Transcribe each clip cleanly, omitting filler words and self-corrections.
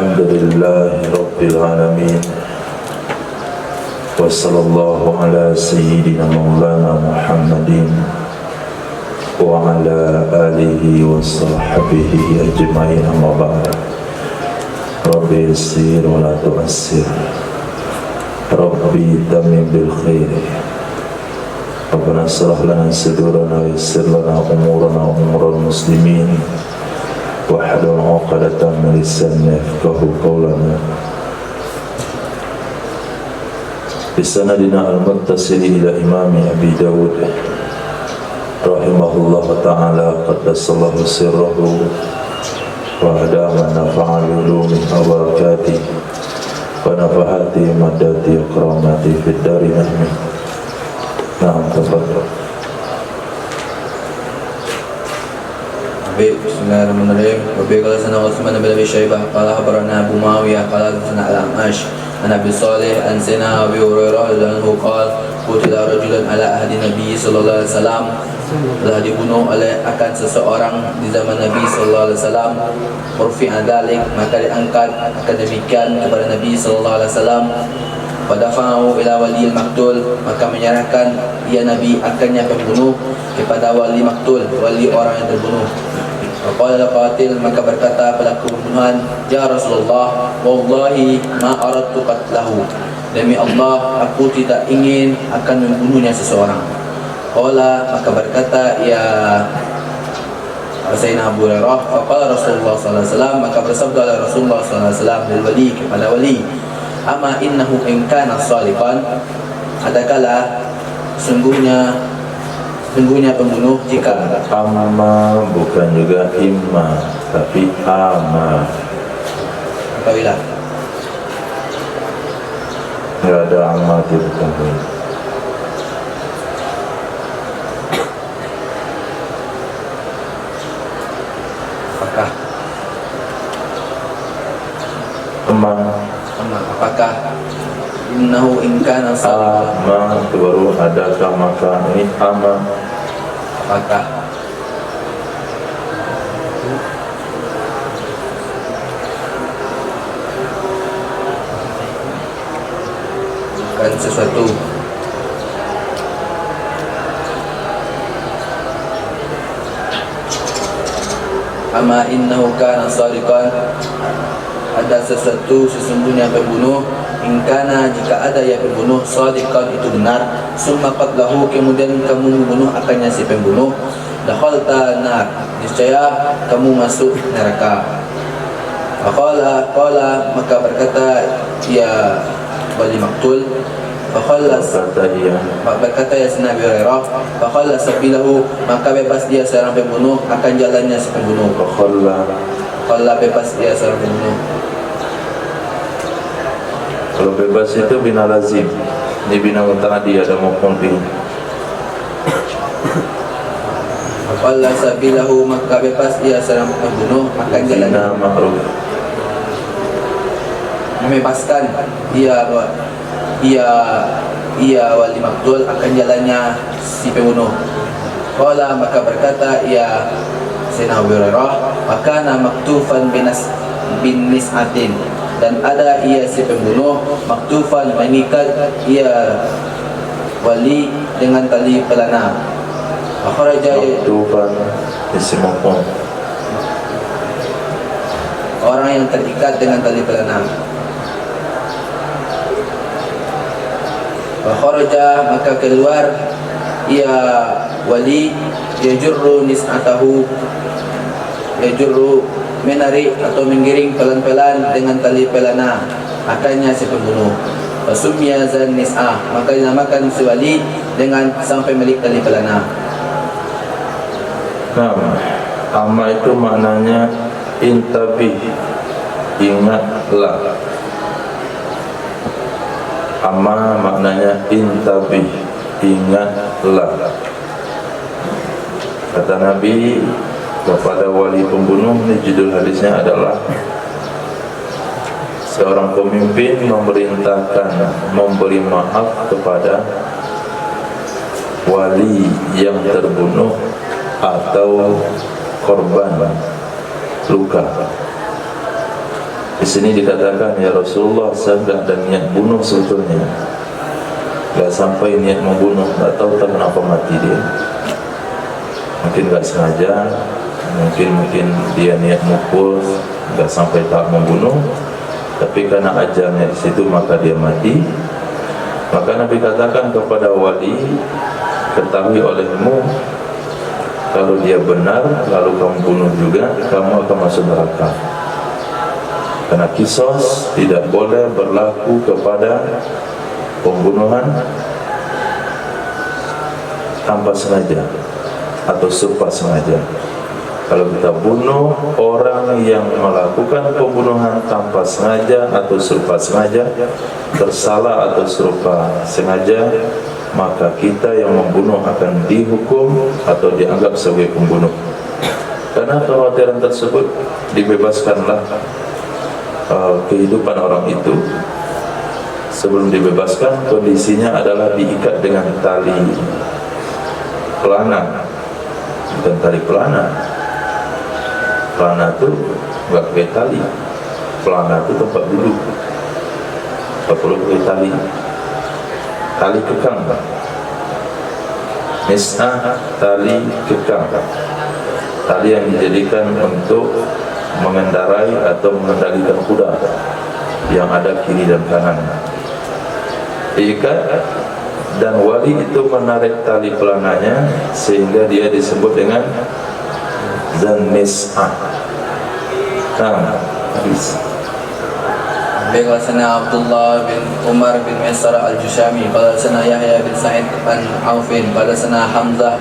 Alhamdulillahi Rabbil Alamin. Wa sallallahu ala sayyidina maulana Muhammadin wa ala alihi wa sahbihi ajma'in, amma ba'd. Rabbi yassir wa la tu'assir, Rabbi tamim bil khair. Rabbana shrah lana sadurana wa yassir lana umurana wa umural muslimin wahlul 'uqdatam min lisani yafqahu qawlana. Bisanadina al-muttasil ila imami Abi Dawud rahimahullah ta'ala qaddasallahu sirrahu wa adama nafa'al ulumi wa barakati wa nafahati madati akramati fid dari amin. Na'am, tafadhal. Bismillahirrahmanirrahim. Wa bi qala sana Utsman bin Abi Syaibah qala khabarana Abu Muawiyah qala sana al-Amash an Abi Salih an Sina Abi Hurairah radhiyallahu qala qutila rajulan ala ahdi Nabi sallallahu alaihi wasallam, telah dibunuh akan seseorang di zaman Nabi sallallahu alaihi wasallam. Urfi'a dzalik, maka diangkat akan demikian kepada Nabi sallallahu alaihi wasallam. Fadafa'u ila wali al-maktul, maka menyerahkan ia Nabi akannya pembunuh kepada wali maktul, wali orang yang terbunuh. Faqala al-qatil, maka berkata pelaku pembunuhan, ya Rasulullah, wallahi ma aradtu qatlahu, demi Allah aku tidak ingin akan membunuhnya seseorang. Qala, maka berkata ya Sayyidina Abu Hurairah, faqala Rasulullah sallallahu alaihi wasallam, maka bersabda Rasulullah sallallahu alaihi wasallam lil wali, kepada wali, ama innahu in kana shaliqan, adakala sungguhnya pembunuh jika Amma bukan juga imma, tapi ama. apabila Tidak ada amma di belakang. apakah apakah innahu in kana shaliqan, Ama itu baru adakah, maka ini ama. apakah bukan sesuatu. Ama innahu kana shaliqan, ada sesuatu sesungguhnya pembunuh. Ingkana, jika ada yang pembunuh, shadiqan itu benar, summa qatlahu, kemudian kamu membunuh akannya si pembunuh, dakhalta nar, niscaya kamu masuk neraka. Qala, maka berkata ya wali maktul, berkata ya Sayyidina Abi Hurairah, faqala sabilahu, maka bebas dia seorang pembunuh akan jalannya si pembunuh. Qala, bebas dia seorang pembunuh. Kalau bebas itu bina lazim, ini bina muta'addi, ada maf'ul bih. Qala sabilahu, maka bebas dia seorang pembunuh akan jalannya. Zina ma'ruf. Membebaskan ia wali maktul akan jalannya si pembunuh. Qala, maka berkata ia Sayyidina Abu Hurairah, makana maktufan bin nis'atin, dan ada ia si pembunuh maktufan, mengikat ia wali dengan tali pelana. Akhraja, Maktufan isim maf'ul, orang yang terikat dengan tali pelana. Akhraja, maka keluar ia wali, yajurru nis'atahu, yajurru, menarik atau menggiring pelan-pelan dengan tali pelana akannya si pembunuh. Fasumya zan nis'ah, maka dinamakan si wali dengan sampai milik tali pelana. Nah, amma itu maknanya intabih, ingatlah. Amma maknanya intabih, ingatlah. Kata Nabi kepada wali pembunuh, ini judul hadisnya adalah seorang pemimpin memerintahkan memberi maaf kepada wali yang terbunuh atau korban luka. Di sini dikatakan, ya Rasulullah, saya tidak ada niat bunuh sebetulnya, tidak sampai niat membunuh, tidak tahu kenapa mati dia. Mungkin tidak sengaja, mungkin dia niat mukul, tidak sampai tak membunuh, tapi karena ajalnya di situ maka dia mati. Maka Nabi katakan kepada wali, ketahui olehmu, kalau dia benar lalu kamu bunuh juga, kamu akan masuk neraka. Karena kisos tidak boleh berlaku kepada pembunuhan tanpa sengaja atau serba sengaja. Kalau kita bunuh orang yang melakukan pembunuhan tanpa sengaja atau serba sengaja, tersalah atau serba sengaja, maka kita yang membunuh akan dihukum atau dianggap sebagai pembunuh. Karena kekhawatiran tersebut, dibebaskanlah kehidupan orang itu. Sebelum dibebaskan, kondisinya adalah diikat dengan tali pelana, bukan tali pelana. Pelana itu enggak pakai tali, pelana itu tempat duduk, tak perlu pakai tali. Tali kekang, mis'ah, tali kekang, tali yang dijadikan untuk mengendarai atau mengendalikan kuda yang ada kiri dan kanan. Diikat, dan wali itu menarik tali pelananya sehingga dia disebut dengan zan mis'ah. Baiklah, sana Abdullah bin Umar bin Maisarah al-Jushami, pada sana Yahya bin Sa'id bin Aufin, pada sana Hamzah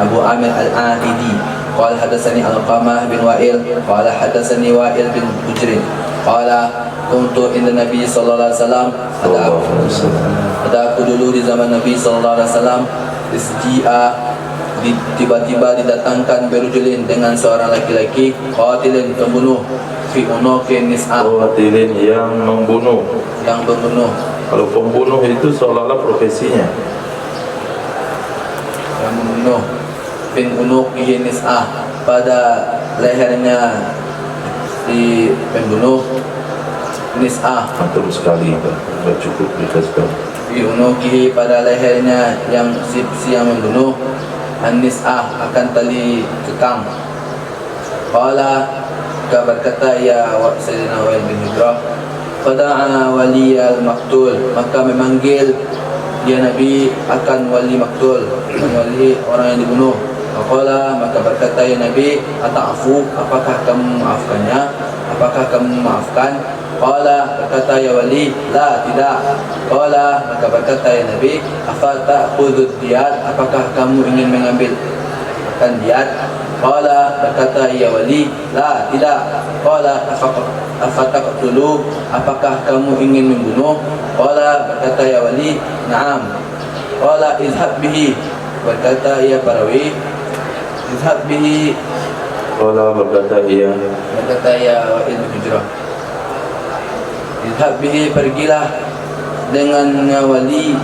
Abu Amir al-A'idi, qala hadatsani Al-Qamah bin Wa'il, qala hadatsani Wa'il bin Hujrin, qala kuntu inda Nabi sallallahu alaihi wasallam, ada aku dulu di zaman Nabi sallallahu alaihi wasallam, tiba-tiba didatangkan berujulin dengan seorang laki-laki, qatilin, pembunuh, fi unuqin nis'ah, qatilin, yang membunuh. Kalau pembunuh itu seolah-olah profesinya, yang membunuh, fi unuqin nis'ah, pada lehernya si pembunuh nis'ah. Antum sekali, tidak cukup dikasihkan. Fi unuqihi, pada lehernya yang si yang membunuh, an-nis'ah, akan tali kekang. Qala, berkata ya Sayyidina Wa'il bin Hujrah, fada'a wali al-maktul, maka memanggil dia Nabi akan wali maktul, wali orang yang dibunuh. Qala, maka berkata ya Nabi, ata'afu, apakah kamu memaafkannya, apakah kamu memaafkan? Qala, berkata ya wali, la, tidak. Qala, maka berkata ya Nabi, afata'khudud diyat, apakah kamu ingin mengambil akan diyat? Qala, berkata ya wali, la, tidak. Qala, afataqtulu, apakah kamu ingin membunuh? Qala, berkata ya wali, na'am. Qala, izhab bihi, berkata ya Parawi, izhab bihi. Qala, berkata ya Wa'il bin Hujrah, izhab bihi, pergilah dengannya wali,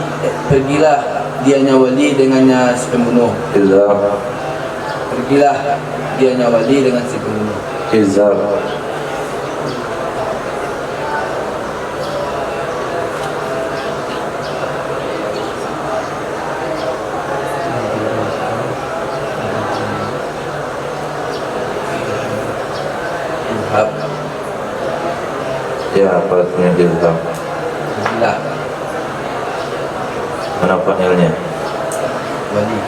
pergilah dianya wali dengannya si pembunuh. Pergilah dianya wali dengan si pembunuh. Izhab. Izhab. Ya, apa artinya izhab? Pergilah Mana panelnya? wali.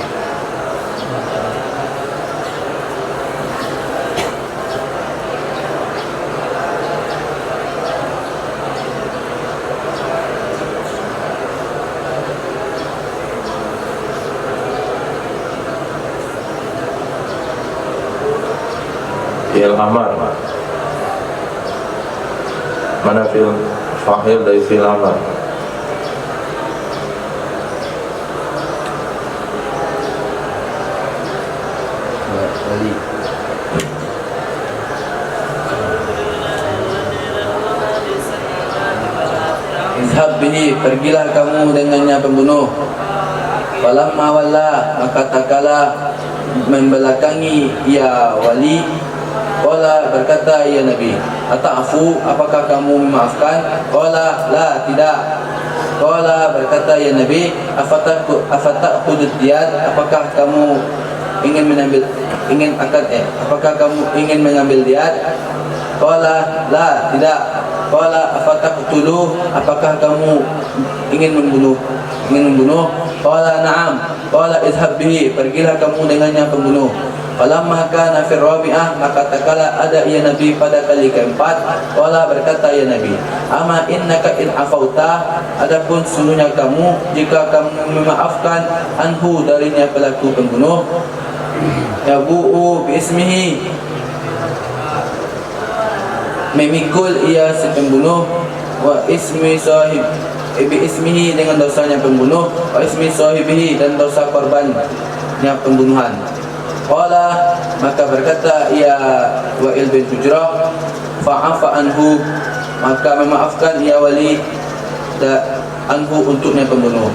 Fi'il amar. Mana fi'il fa'il dari fi'il amar? Wali. Izhab bihi, pergilah kamu dengannya pembunuh. Falamma walla, maka tak kala membelakangi ia wali, Qala, berkata ya Nabi, ata'fu, apakah kamu memaafkan? Qala, la, tidak. Qala, berkata ya Nabi, afata'khudud diyat, apakah kamu apakah kamu ingin mengambil diyat? Qala, la, tidak. Qala, afataqtulu, apakah kamu ingin membunuh? Qala, na'am. Qala, izhab bihi, pergilah kamu dengannya pembunuh. Falamma kana fir rabi'ah, maka takala ada ya Nabi pada kali keempat. Qala, berkata ya Nabi, ama innaka in afauta, adapun sungguhnya kamu jika kamu memaafkan anhu darinya pelaku pembunuh, yabu'u bi ismihi, memikul ia si pembunuh, wa ismi sahib, bi ismihi, dengan dosanya pembunuh, wa ismi sahibihi, dan dosa korbannya pembunuhan. Qala, maka berkata ia Wa'il bin Hujrah, fa'afa anhu, maka memaafkan ia wali anhu, untuknya pembunuh,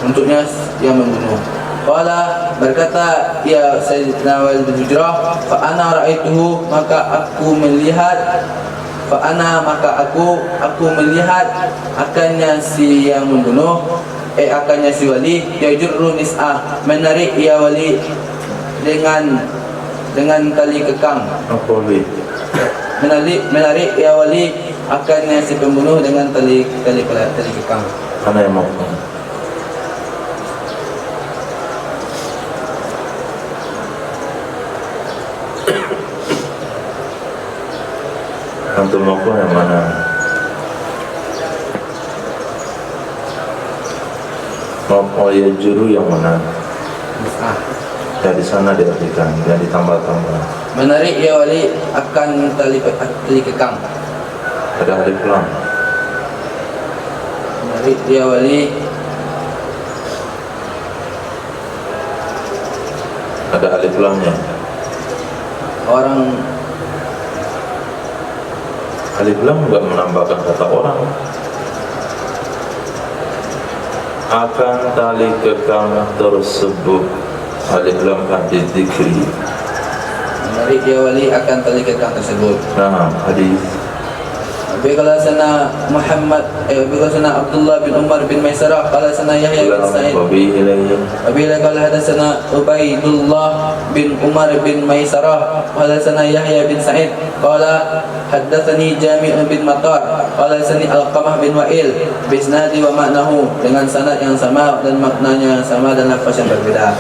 untuknya yang membunuh. Qala, berkata ia Sayyidina Wa'il bin Hujrah, fa'ana ra'aituhu, maka aku melihat, maka aku melihat akannya si yang membunuh, akannya si wali, yajurru nis'ah, menarik ia wali dengan tali kekang. Menarik ya wali akannya si pembunuh dengan tali kekang. Mana yang mau? Antum mau yang mana? Mau ya juru yang mana? Dari sana diartikan, dan ditambah-tambah. Menarik ya wali akan tali kekang. Ada alif lam. Menarik ya wali, ada alif lamnya. Orang Alif lam enggak menambahkan kata orang. Akan tali kekang tersebut, alif lam hadis dzikri. menarik ya wali akan tali kekang tersebut. Nah, hadis. Qala sana Abdullah bin Umar bin Maisarah, qala sana Yahya bin Sa'id, Abila qala hadatsana Ubaidullah bin Umar bin Maisarah, qala sana Yahya bin Sa'id, qala haddatsani Jami' bin Matar, qala sana Alqamah bin Wa'il bisnadi wa ma'nahu, dengan sanad yang sama dan maknanya yang sama dan lafaz yang berbeda.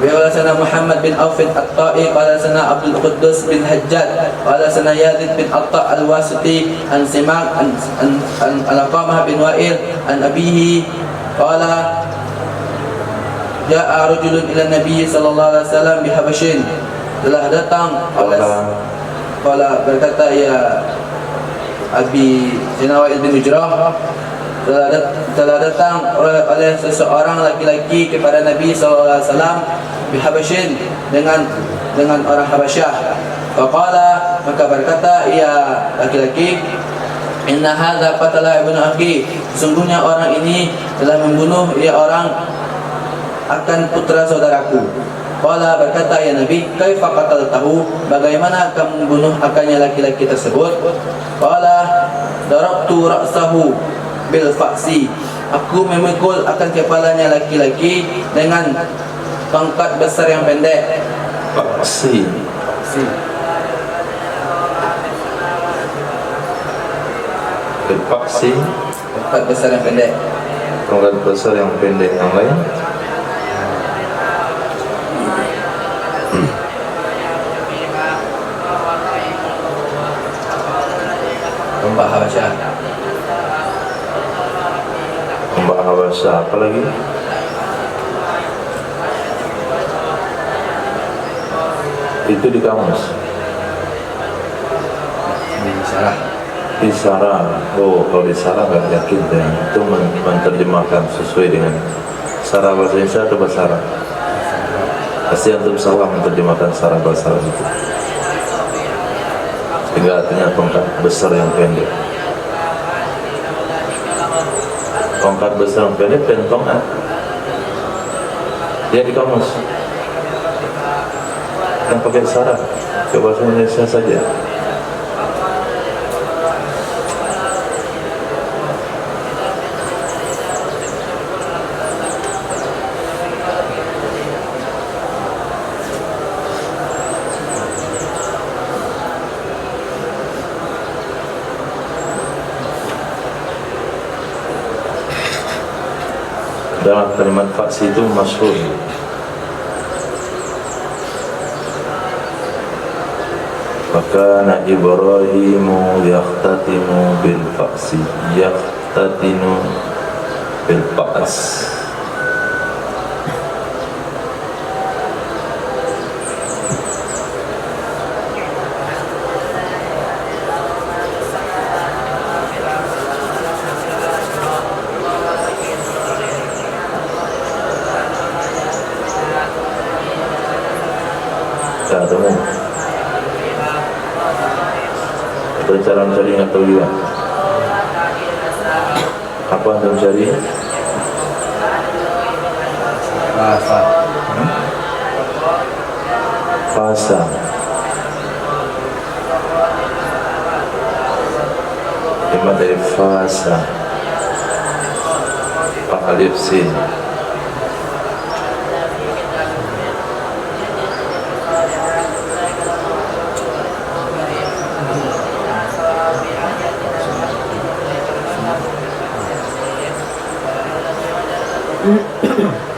Qala sana Muhammad bin Auf at-Ta'i, qala sana Abdul Quddus bin Hajjaj, qala sana Yazid bin Atta' al-Wasiti, an Simak an Alqamah bin Wa'il an abihi, qala ja'a rajulun ila Nabi sallallahu alaihi wasallam bi Habashin, telah datang qala berkata ya Abi Wa'il bin Hujrah, telah datang oleh seseorang laki-laki kepada Nabi sallallahu alaihi wasallam bihabasyin, dengan orang Habasyah. Faqala, maka berkata ia laki-laki, inna hadza qatala ibnu akhi, sesungguhnya orang ini telah membunuh ia orang akan putra saudaraku. Qala, berkata ya Nabi, kaifa qataltahu, bagaimana kamu membunuh akannya laki-laki tersebut? Qala, darabtu ra'sahu bil faksi, aku memikul akan kepalanya laki-laki dengan pangkat besar yang pendek. Faksi. Faksi. Pangkat besar yang pendek. Pangkat besar yang pendek. Yang lain? Tombak Habasyah. Tombak Habasyah, apa lagi? Itu di kamus. Isara. Oh, kalau isara nggak yakin deh. Itu menerjemahkan sesuai dengan sara bahasa Indonesia atau bahasa Arab. Pasti antum salah menerjemahkan sara bahasa Arab itu. Sehingga artinya tongkat besar yang pendek. Tongkat besar yang pendek, pentongan. Dia di kamus. Yang pakai syarat ke bahasa Indonesia saja. Dalam kalimat faksi itu masyhur. Fakana Ibrahimu yakhtatimu bil faksi, yakhtatinu bil faks. Tak temu. Ada cara mencari yang tahu juga. Apa anda mencari? Rasa. Fasa. Lima dari fasa. Pak alif sin.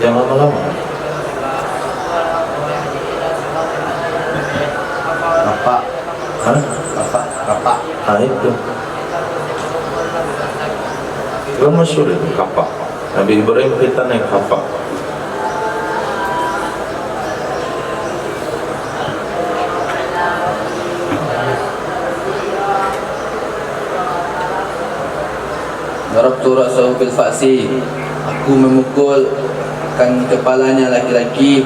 Yang lama-lama. Bapak. Hah? Bapak. Nah itu. Itu masyhur itu kapak. Nabi Ibrahim kita naik kapak. Darabtu ra'sahu bil fa'si. Aku memukulkan kepalanya laki-laki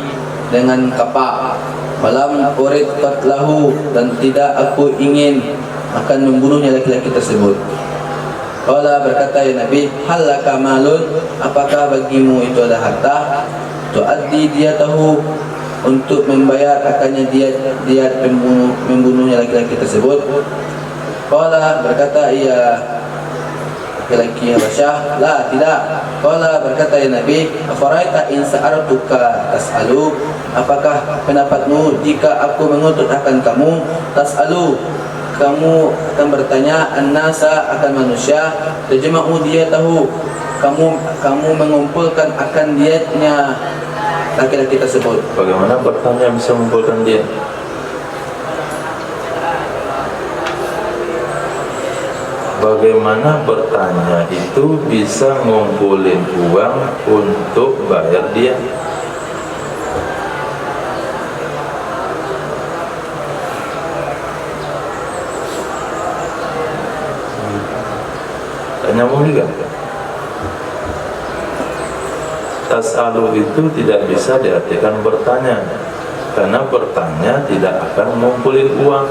dengan kapak. Malam uridqat lahu, dan tidak aku ingin akan membunuhnya laki-laki tersebut. Qala, berkata ya Nabi, hal laka malun, apakah bagimu itu ada harta? Tuaddi diyatahu, untuk membayar akannya diat membunuhnya laki-laki tersebut. Qala, berkata ia laki-laki Habasyah, la, tidak. Qala, berkata ya Nabi, afaraita in sa'artuka tas'alu, apakah pendapatmu jika aku mengutus akan kamu, tas'alu, kamu akan bertanya, an-nasa, akan manusia, tajma'u diyatahu, kamu mengumpulkan akan diatnya laki-laki tersebut. Bagaimana bertanya bisa mengumpulkan dia? Bagaimana bertanya itu bisa ngumpulin uang untuk bayar dia? Tak nyambung juga. Tas'alu itu tidak bisa diartikan bertanya, karena bertanya tidak akan ngumpulin uang.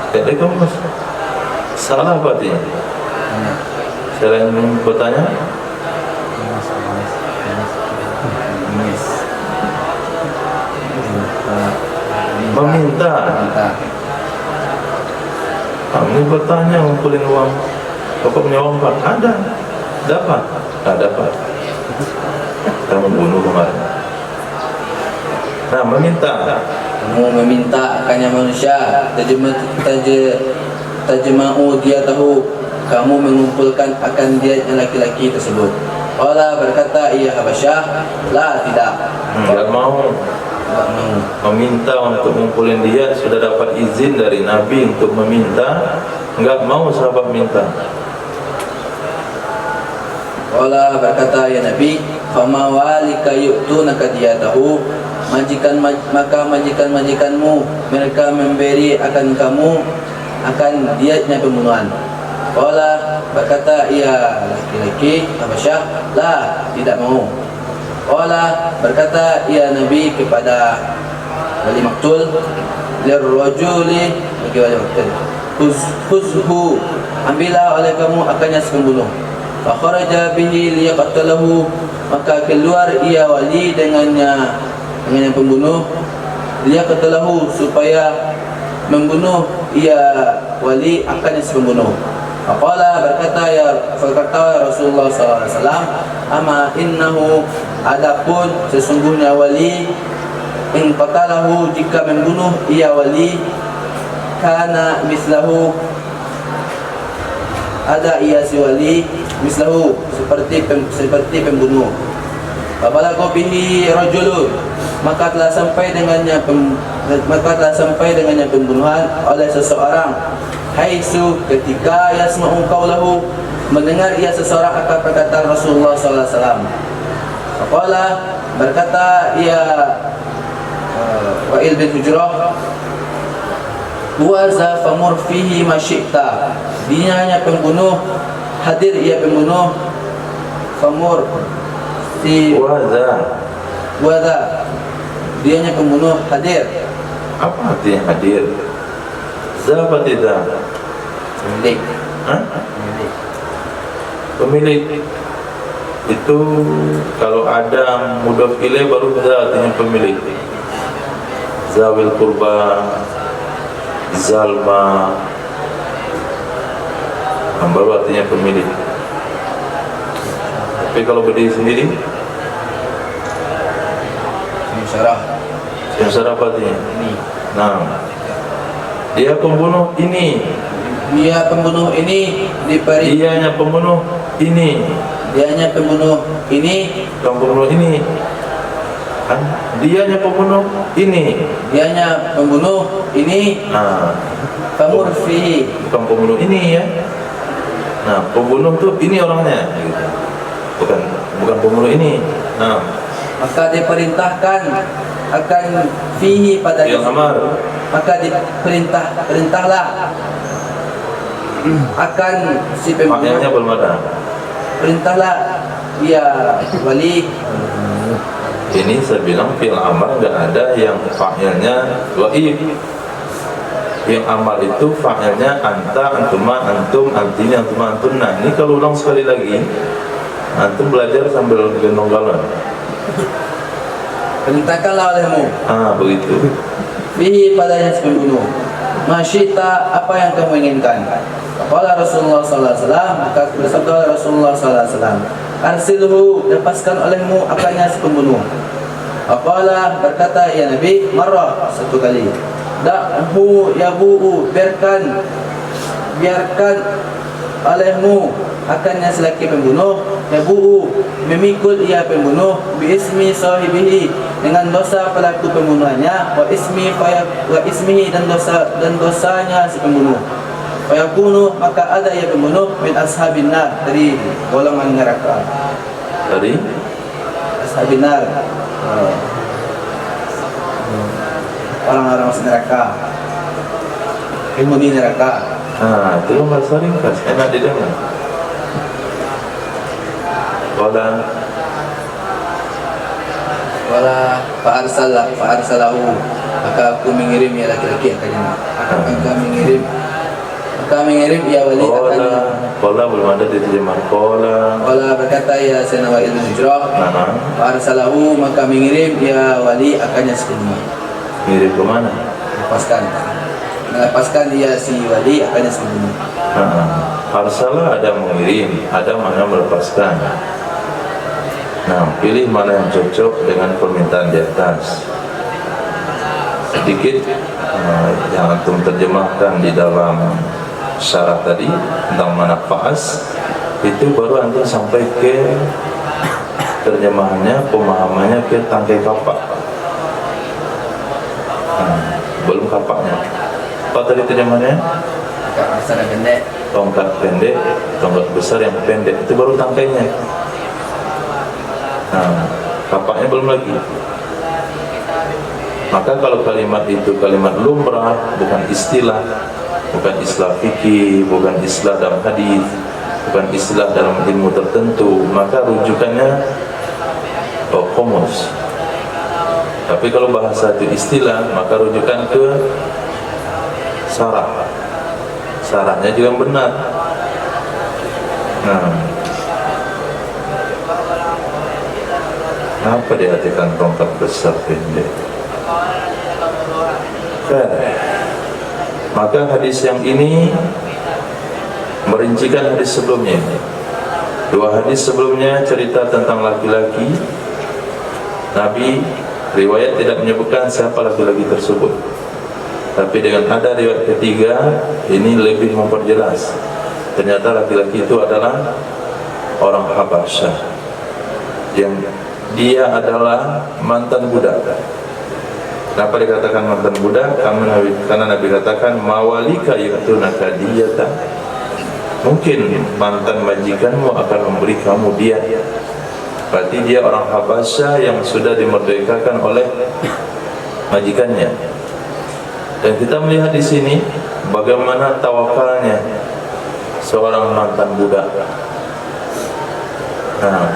Jadi kamu salah berarti. Selain bertanya, meminta. Kamu bertanya ngumpulin uang. Bapak punya uang Pak? Ada. Dapat? Tak dapat. Kamu bunuh kemarin. Nah, meminta. Kamu meminta akannya manusia, tajma'u dia tahu, kamu mengumpulkan akan diatnya laki-laki tersebut. Qala, berkata ia Habasyah, la, tidak. Enggak mau. Meminta untuk ngumpulin dia, sudah dapat izin dari Nabi untuk meminta, enggak mau sahabat minta. Qala, berkata ya Nabi, fama walika yu'tunaka diyatahu, maka majikan-majikanmu mereka memberi akan kamu akan diatnya pembunuhan. Qala, berkata ia laki-laki Habasyah, la, tidak mau. Qala, berkata ia Nabi kepada wali maktul, lirrajuli, bagi wali maktul, khuzhu, ambillah oleh kamu akannya si pembunuh. kharaja bihi liyaqtalahu, maka keluar ia wali dengan yang pembunuh, liyaqtalahu, supaya membunuh ia wali akan yang pembunuh. Faqala, berkata Rasulullah SAW, ama innahu, adapun sesungguhnya wali, in qatalahu, jika membunuh ia wali, kana mislahu, ada ia si wali, mislahu, seperti pembunuh. Fabalagha bihi rajulun, maka telah sampai dengannya pembunuhan oleh seseorang, haitsu, ketika yasma'u qaulahu, mendengar ia seseorang akan perkataan Rasulullah SAW. Faqala, berkata ia Wa'il bin Hujrah, huwa za famur fihi ma syi'ta, dia hanya pembunuh, hadir ia pembunuh, famur si waza, dia hanya pembunuh, hadir. Apa artinya hadir? Za tidak? Pemilik. Hah? Pemilik itu kalau ada mudhaf ilaih baru za artinya pemilik. Zawil kurba, zalma, baru artinya pemilik. Tapi kalau berdiri sendiri, syarah apa artinya? Ini. Nah, dia pembunuh ini. Dia pembunuh ini diberi. Dianya pembunuh ini. Dianya pembunuh ini. Bukan pembunuh ini. Kan? Dianya pembunuh ini. Dianya pembunuh ini. Nah, Famur fihi. bukan pembunuh ini ya. Nah, pembunuh tuh ini orangnya. Gitu. Bukan pembunuh ini. Nah, Maka diperintahkan akan fihi pada yang amar. maka perintahlah akan si Maknanya pembunuh, belum ada. perintahlah ia wali. Ini saya bilang fi'il amar nggak ada yang fa'ilnya waib. Yang amar itu fa'ilnya anta, antuma, antum, antini, antuma, antunna. Ini kalau ulang sekali lagi, antum belajar sambil gendong galon. Perintahkanlah olehmu Begitu. fihi padanya si pembunuh, masyita, apa yang kamu inginkan. Qala Rasulullah sallallahu alaihi wasallam, maka bersabda Rasulullah sallallahu alaihi wasallam, arsilhu, lepaskan olehmu akannya si pembunuh. Qala, berkata ya Nabi, marrah, satu kali. Da'hu yabu'u, biarkan olehmu akannya selaki pembunuh, yabu'u, memikul ia pembunuh, biismi sahibihi, dengan dosa pelaku pembunuhannya, wa ismihi, dan dosanya si pembunuh. Wa yakunu, maka ada ia pembunuh, min ashabin nar, dari golongan neraka. Dari Ashabin nar, orang-orang masuk neraka, penghuni neraka. itu bahasa ringkas, enak didengar. Wala fa'arsalahu, maka aku mengirim ya laki-laki akannya. Maka mengirim ya wali akannya. Qala belum ada diterjemah. Wala, berkata ya Sayyidina Wa'il bin Hujrah, fa'arsalahu, maka mengirim ya wali akannya sebelumnya. Ngirim ke mana? Melepaskan dia si wali akannya sebelumnya. Arsalah ada mengirim, ada makna melepaskan. Nah, pilih mana yang cocok dengan permintaan di atas. Sedikit yang antum terjemahkan di dalam syarat tadi tentang mana fa'as, itu baru antum sampai ke terjemahannya, pemahamannya ke tangkai kapak. Belum kapaknya. Apa tadi terjemahannya? Tongkat besar yang pendek. Tongkat pendek, tongkat besar yang pendek, itu baru tangkainya. Kapaknya belum lagi. Maka kalau kalimat itu kalimat lumrah, bukan istilah, bukan istilah fikih, bukan istilah dalam hadis, bukan istilah dalam ilmu tertentu, maka rujukannya komus. Tapi kalau bahasa itu istilah, maka rujukan ke syarah. Syarahnya juga benar. Apa diartikan tongkat besar pendek? Maka hadis yang ini merincikan hadis sebelumnya. Dua hadis sebelumnya cerita tentang laki-laki. Nabi riwayat tidak menyebutkan siapa laki-laki tersebut, tapi dengan ada riwayat ketiga ini lebih memperjelas. Ternyata laki-laki itu adalah orang Habasyah yang dia adalah mantan budak. Kenapa dikatakan mantan budak? Karena Nabi katakan mawalika yu'tunaka diyata. Mungkin mantan majikanmu akan memberi kamu dia. Berarti dia orang Habasyah yang sudah dimerdekakan oleh majikannya. Dan kita melihat di sini bagaimana tawakalnya seorang mantan budak. Nah,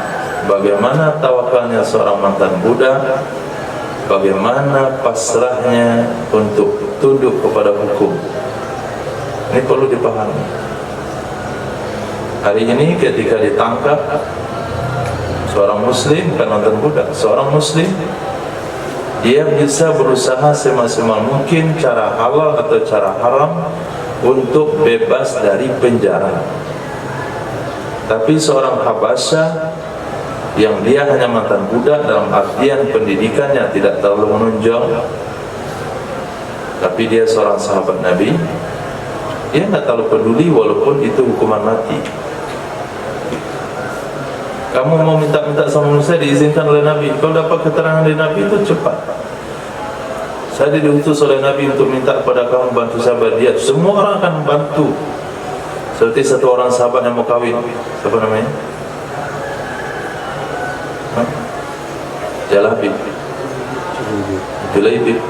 bagaimana tawakalnya seorang mantan budak, bagaimana pasrahnya untuk tunduk kepada hukum. Ini perlu dipahami. Hari ini ketika ditangkap seorang muslim, bukan mantan budak, seorang muslim, dia bisa berusaha semaksimal mungkin cara halal atau cara haram untuk bebas dari penjara. Tapi seorang Habasyah yang dia hanya mantan budak dalam artian pendidikannya tidak terlalu menonjol, tapi dia seorang sahabat Nabi, dia tidak terlalu peduli walaupun itu hukuman mati. Kamu mau minta-minta sama manusia diizinkan oleh Nabi. Kalau dapat keterangan dari Nabi itu cepat. Saya diutus oleh Nabi untuk minta kepada kamu bantu sahabat dia. Semua orang akan membantu. Seperti satu orang sahabat yang mau kawin. Siapa namanya? Jalabib, Julaibib.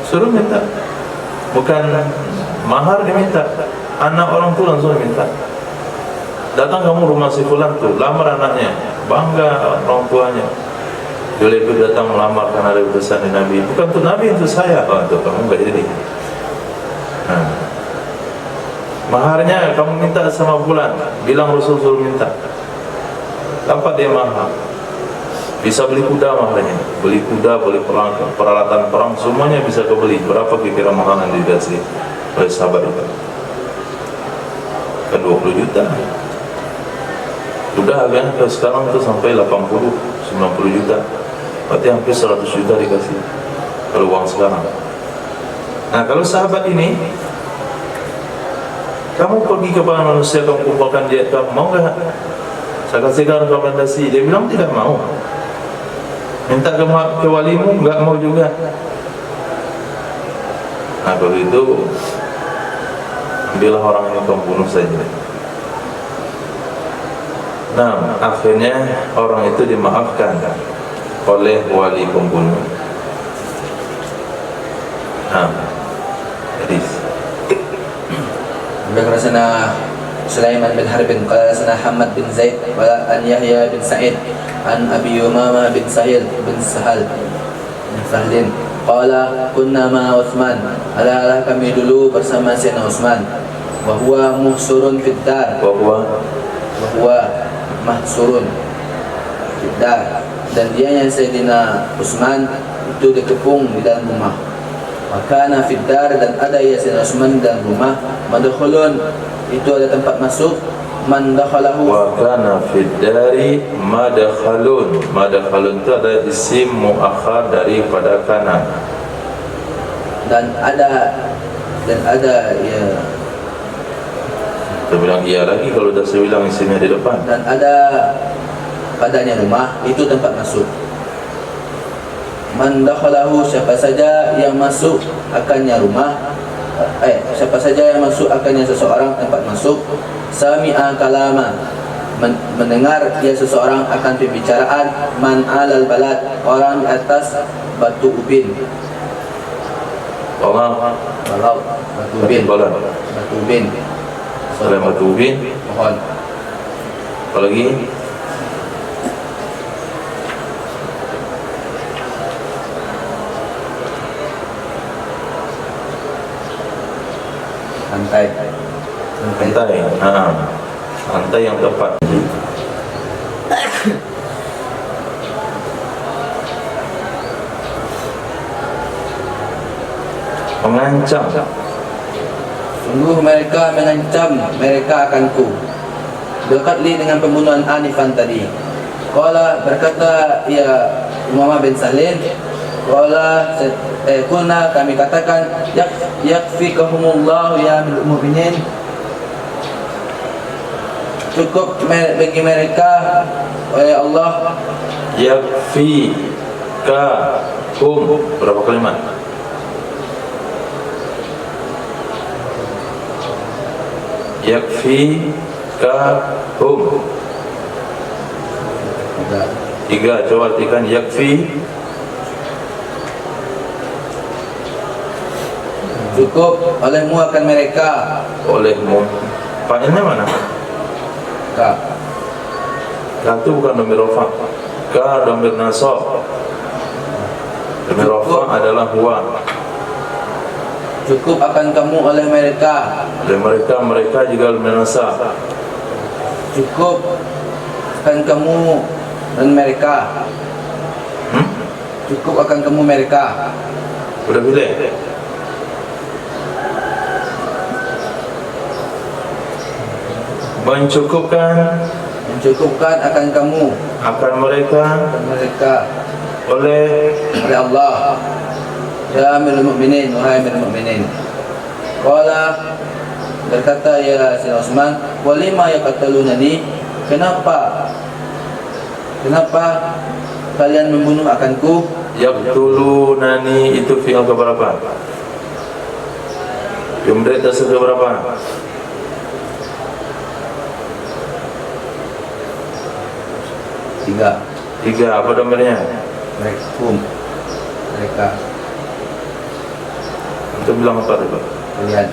Suruh minta. Bukan mahar diminta. Anak orang tu langsung minta. Datang kamu rumah si fulan tuh, lamar anaknya, bangga orang tuanya. Julaibib datang melamar karena ada utusan di Nabi. Bukan untuk Nabi, untuk saya. Oh, untuk kamu enggak jadi. Maharnya kamu minta sama fulan, bilang Rasul suruh minta. Dapat dia mahar. Bisa beli kuda maharnya, beli kuda, beli peralatan perang, semuanya bisa kebeli. Berapa kira-kira mahal yang dikasih oleh sahabat itu? Kan 20 juta. Udah harganya ke sekarang tuh sampai 80-90 juta. Berarti hampir 100 juta dikasih kalau uang sekarang. Nah, kalau sahabat ini, kamu pergi kepada manusia, kamu kumpulkan dia, kamu mau gak? Saya kasihkan rekomendasi. Dia bilang tidak mau. Minta ke walimu, enggak mau juga. Nah, kalau itu ambillah orang ini pembunuh saja. Nah, akhirnya orang itu dimaafkan oleh wali pembunuh. Nah, hadis. Berkasana Sulaiman bin Harbin qala sana Hamad bin Zaid wa an Yahya bin Sa'id an Abi Umamah bin Sahil bin Sahlin qala kunna ma Utsman ala kami dulu bersama Sayyidina Utsman wa huwa muhsurun fid dar wa huwa mahsurun fid dar, dan dia yang Sayyidina Utsman itu dikepung di dalam rumah. Makana fid dar, dan ada ya Sayyidina Utsman di dalam rumah, madkhulun itu ada tempat masuk, man dakhalahu wa kana fid dari madkhalun. Madkhalun itu ada isim muakhar daripada kana. Dan ada ya, kita bilang iya lagi kalau sudah saya bilang isimnya di depan. Dan ada padanya rumah, itu tempat masuk. Man dakhalahu, siapa saja yang masuk akannya rumah, siapa saja yang masuk akannya seseorang tempat masuk, sami'a kalama, mendengar dia seseorang akan pembicaraan, man alal balad, orang di atas batu ubin. Batu ubin. Oleh batu ubin. Pohon. Apalagi? Pantai. Pantai yang tepat. Mengancam. Sungguh mereka mengancam mereka akanku berkatli dengan pembunuhan Anifan tadi. Qala berkata ya Umamah bin Salim, qala kuna kami katakan yakfikahumullahu ya mu'minin, cukup bagi mereka oleh Allah. Yakfikahum berapa kalimat? Yakfikahum tiga, coba artikan yakfi. Cukup olehmu akan mereka. Olehmu, fa'ilnya mana? Ka. Ka itu bukan dhamir rafa. Ka dhamir nasab. Dhamir rafa adalah huwa. Cukup akan kamu oleh mereka. Oleh mereka juga dhamir nasab. Cukup akan kamu dan mereka. Cukup akan kamu mereka. Udah pilih? Mencukupkan akan kamu, akan mereka oleh Allah. Ya Amirul Mukminin, wahai Amirul Mukminin. Qala berkata ya Sayyidina Utsman, walima yaqtulunani, kenapa kalian membunuh akanku? Yaqtulunani itu fi'il keberapa? Jumlah tasrif keberapa? Tiga, apa dhamirnya? Mereka. Itu bilang apa tadi? Kalian.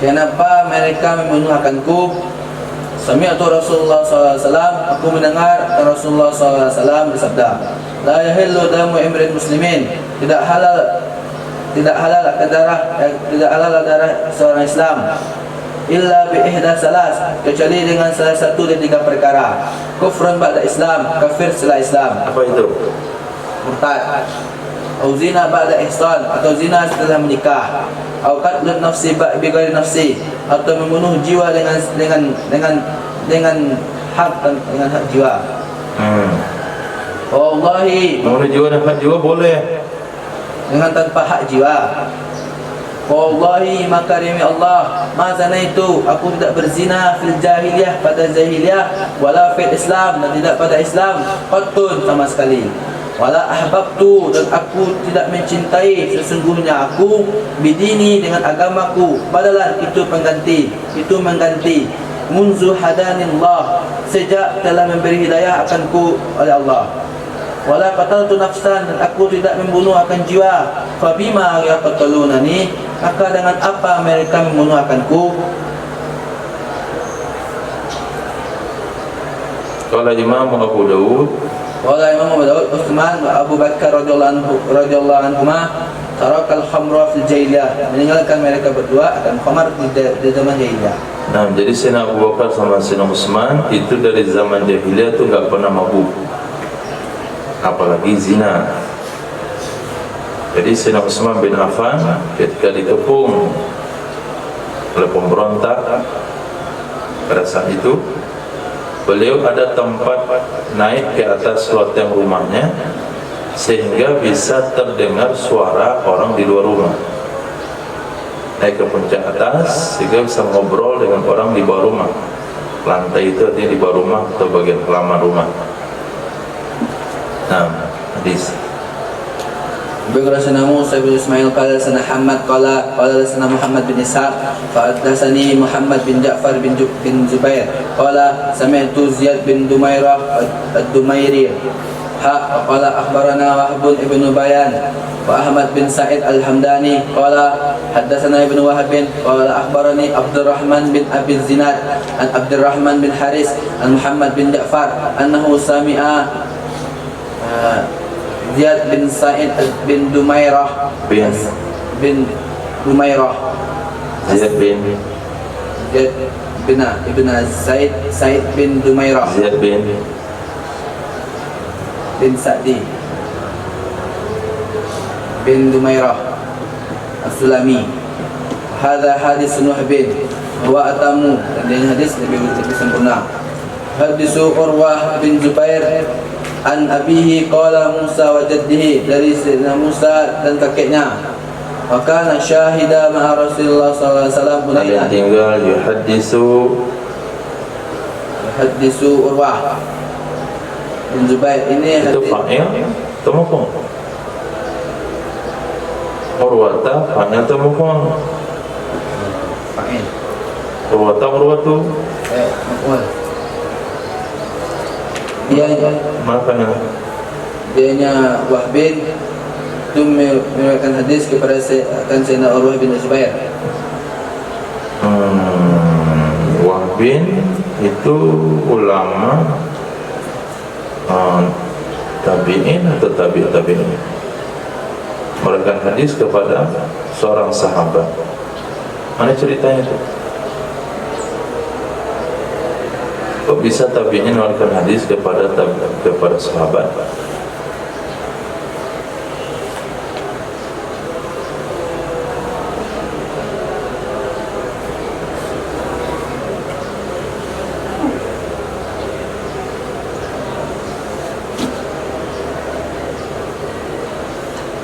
Kenapa mereka membunuh akanku? Sami'tu Rasulullah SAW, aku mendengar Rasulullah SAW bersabda, la yahillu damu imrin muslimin, tidak halal darah seorang Islam, illa bi ihda salas, kecuali dengan salah satu dari tiga perkara. Kufrun ba'da Islam, kafir setelah Islam. Apa itu? Murtad. Atau zina ba'da ihsan, atau zina setelah menikah. Atau qatlun nafsi bi ghairi nafsi, atau membunuh jiwa dengan hak jiwa. Wallahi, membunuh jiwa dan hak jiwa boleh dengan tanpa hak jiwa. Wallahi, maka demi Allah, ma zanaitu, aku tidak berzina fil jahiliyah, pada jahiliyah, wala fil Islam, dan tidak pada Islam, qattun, sama sekali. Wala ahbabtu, dan aku tidak mencintai sesungguhnya aku bidini, dengan agamaku, badalan, itu mengganti munzu hadanillah, sejak telah memberi hidayah akanku oleh Allah. Wala qataltu nafsan, dan aku tidak membunuh akan jiwa. Fabima yaqtulunani, maka dengan apa mereka membunuh akanku? Qala Imam Abu Dawud, Utsman wa Abu Bakar radhiyallahu anhuma tarakal khamra fil jahiliyah, meninggalkan mereka berdua akan khamar di zaman jahiliyah. Nah, jadi Sayyidina Abu Bakar sama Sayyidina Utsman itu dari zaman jahiliyah itu enggak pernah mabuk, apalagi zina. Jadi Sayyidina Utsman bin Affan ketika dikepung oleh pemberontak pada saat itu, beliau ada tempat naik ke atas loteng rumahnya sehingga bisa terdengar suara orang di luar rumah. Naik ke puncak atas sehingga bisa ngobrol dengan orang di bawah rumah. Lantai itu artinya di bawah rumah atau bagian halaman rumah. Nah, hadis. Berkata Musa bin Ismail qala sana Muhammad qala sana Muhammad bin Ishaq fa hadatsani Muhammad bin Ja'far bin Zubair qala sami'tu Ziyad bin Dumairah ad-Dumairi qala akhbarana Wahb ibn Bayan wa Ahmad bin Sa'id al-Hamdani qala hadatsana Ibnu Wahab qala akhbarani Abdurrahman bin Abi Zinad an Abdurrahman bin Haris an Muhammad bin Ja'far annahu sami'a Ziyad bin Sa'id bin Dumairah bin Dumairah Ziyad bin Ziyad ibn Said bin Dumairah Ziyad bin Sa'di bin Dumairah As-Sulami. Hadza hadis Wahbin wa atamu, dan ini hadis lebih sempurna. Hadisu Urwah bin Zubair an abihi qala Musa wa jaddihi, dari Sayyidina Musa dan kakeknya. Wa kana syahida ma'a Rasulullah sallallahu alaihi wasallam ada yang tinggal hadisu Urwah bin Zubair. Ini itu hadis fa'il atau maf'ul? Urwata fa'il atau maf'ul? fa'il. Urwatu Maf'ul. Dia mana? dianya Wahbin itu meriwayatkan hadis kepada Sayyidina Urwah bin Zubair. Wahbin itu ulama tabi'in atau tabi'in meriwayatkan hadis kepada seorang sahabat. Mana ceritanya itu? Kok bisa tabi'in meriwayatkan hadis kepada sahabat?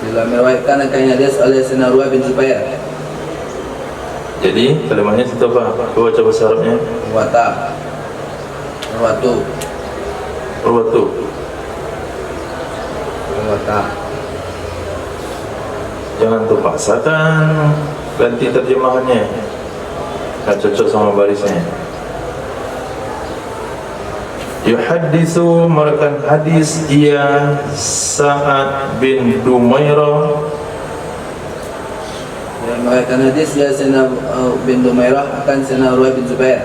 Bila meriwayatkan akan hadis oleh Sayyidina Urwah bin Zubair. Jadi kalimatnya itu apa? Coba bahasa Arabnya. Urwatu. Jangan tuh paksakan, ganti terjemahannya, nggak cocok sama barisnya. Yuhaditsu meriwayatkan hadis ia Sa'ad bin Dumairah. Yang meriwayatkan hadis ya Sayyidina bin Dumairah akan Sayyidina Urwah bin Zubair.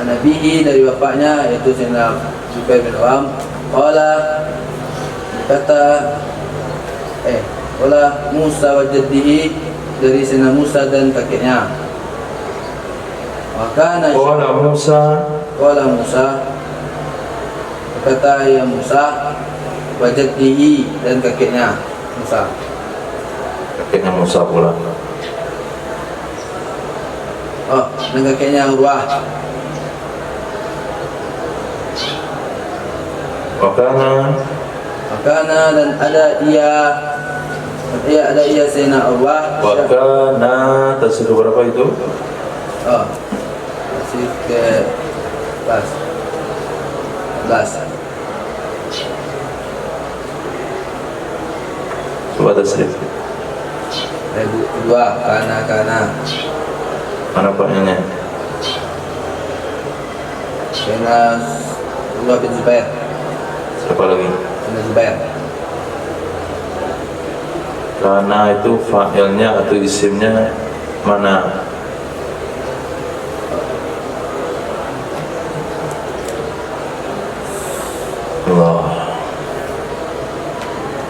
Nabihi, dari bapaknya yaitu Sayyidina Zubair bin Awam. Qala Musa wa jaddihi, dari Sayyidina Musa dan kakeknya. Maka Qala Musa kata ya Musa wa jaddihi, dan kakeknya Musa. Kakeknya Musa pula. Dan kakeknya Urwah. Wakana, dan ada ia Sayyidina Urwah. Wakana tasih berapa itu? Masih ke 11. Coba tasih. Kedua, kana. Mana paknya? Sayyidina Urwah bin Zubair. Siapa lagi? Sayyidina Zubair. Karena itu fa'ilnya atau isimnya mana? Allah.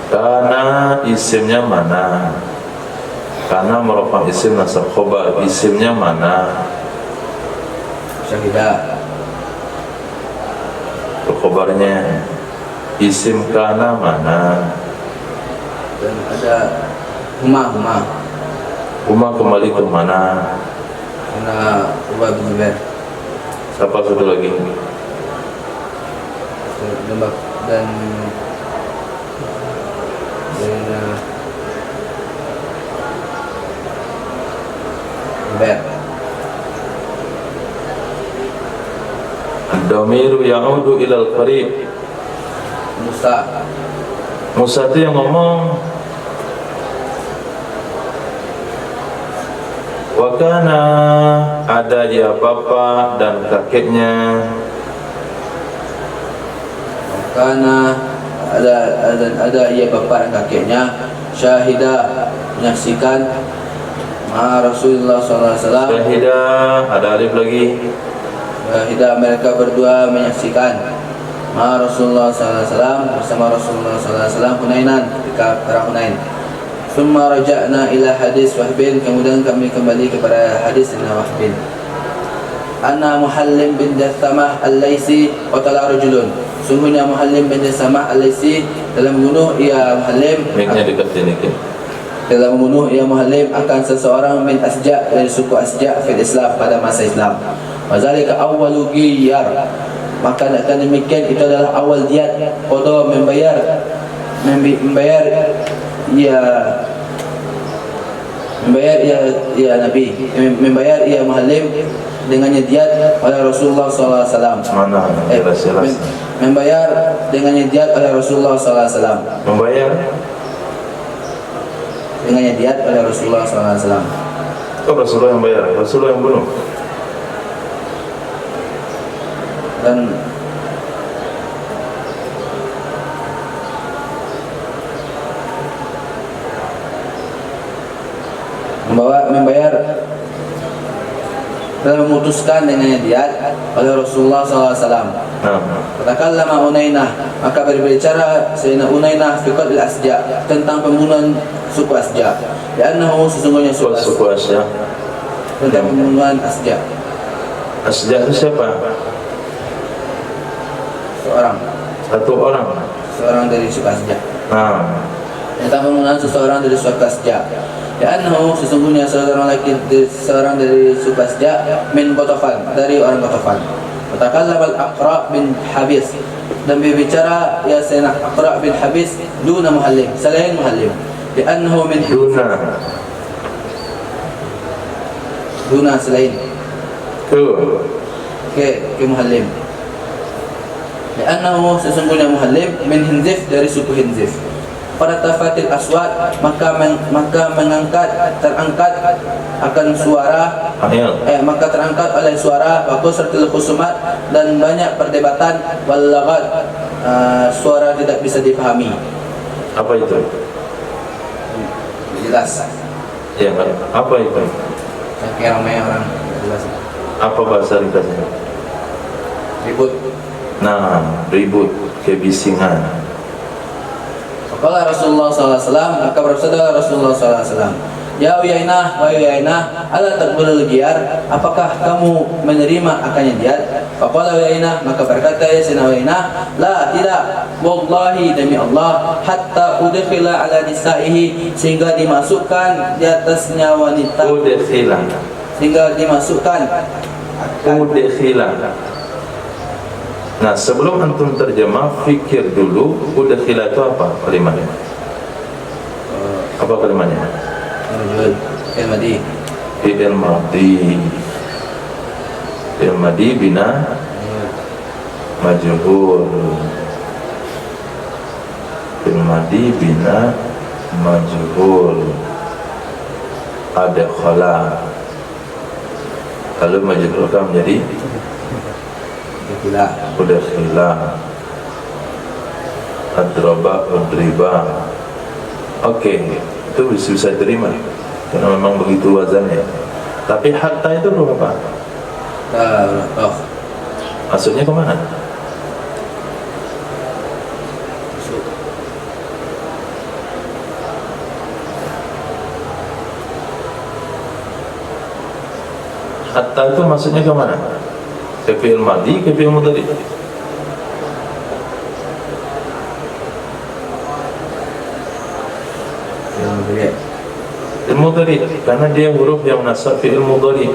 Karena isimnya mana? Karena merupakan isim nasab khobar. Isimnya mana? Syahidah. Khobarnya isim kana mana? Dan ada Huma kembali ke mana? Sayyidina Urwah bin Zubair. Siapa satu lagi? Dan Sayyidina Zubair. Ad-dhamiru ya'udu ilal qarib. Musa itu yang ngomong. Wakana, ada ya bapak dan kakeknya. Wakana, ada ia bapak dan kakeknya. Syahidah, menyaksikan Rasulullah SAW. Syahidah, ada alif lagi. Syahidah, mereka berdua menyaksikan Rasulullah SAW, bersama Rasulullah SAW Hunainan, ketika perang Hunain. Summa raja'na ila hadis Wahbin, kemudian kami kembali kepada hadis Sayyidina Wahbin. anna Muhallim bin Jassamah al-Laisi qatala rajulun. Sungguhnya Muhallim bin Jassamah al-Laisi dalam membunuh ia Muhallim dalam membunuh ia Muhallim akan seseorang min Asja' dari suku Asja' fil Islam pada masa Islam. Wa zalika awwalu ghiyar. Maka akan demikian itu adalah awal diat qada membayar Nabi membayar ia Muhallim dengannya diat oleh Rasulullah sallallahu alaihi wasallam. Mana jelas-jelas. Membayar dengannya diat oleh Rasulullah sallallahu alaihi wasallam. Membayar Dengannya diat oleh Rasulullah sallallahu alaihi wasallam. kok Rasulullah yang bayar? Rasulullah yang bunuh. Dan membayar dan memutuskan dengannya diat oleh Rasulullah SAW. Fatakallama Unainah, maka berbicara Sayyidina Unainah fi qatl Asja' tentang pembunuhan suku Asja'. Li'annahu sesungguhnya suku Asja' tentang pembunuhan Asja'. Asja' itu siapa? Satu orang dari suku Asja'. Tentang pembunuhan seseorang dari suku Asja'. Li'annahu sesungguhnya seorang dari suku Asja' min Qatafan, dari orang Qatafan. Fatakallama al-Aqra' bin Habis, dan berbicara ya Sayyidina Aqra' bin Habis duna Muhallim, selain Muhallim. Li'annahu min duna selain ke Muhallim. Li'annahu sesungguhnya Muhallim min Hinzif, dari suku Hinzif. Pada tafatil aswad, maka terangkat akan suara maka terangkat oleh suara wa qusratul khusumat, dan banyak perdebatan wal laghat, suara tidak bisa dipahami. Apa itu? Jelas. Ya, apa itu? Saya kira ramai orang jelas. Apa bahasa ringkasnya? Ribut. Ribut, kebisingan. Kala Rasulullah SAW, maka bersabda Rasulullah SAW, Ya Uyainah, wa Uyainah, ala taqbalul ghiyar, apakah kamu menerima akannya diat? Faqala Uyainah, maka berkata ya Sayyidina Uyainah, la, tidak, wallahi demi Allah, hatta udkhila ala nisaihi, sehingga dimasukkan di atasnya wanita. Sehingga dimasukkan Nah, sebelum antum terjemah, fikir dulu udkhila itu apa kalimatnya? Apa kalimatnya? Fi'il madi bina majhul. Fi'il madi bina majhul. Adkhala. Lalu majhul kan menjadi udkhila. Adraba, udriba. Oke, itu bisa terima karena memang begitu wazannya. Tapi hatta itu berapa? Maksudnya kemana? Hatta itu maksudnya kemana? Ke fi'il madhi, ke fi'il mudhari. Fi'il mudhari, karena dia huruf yang nasab fi'il mudhari.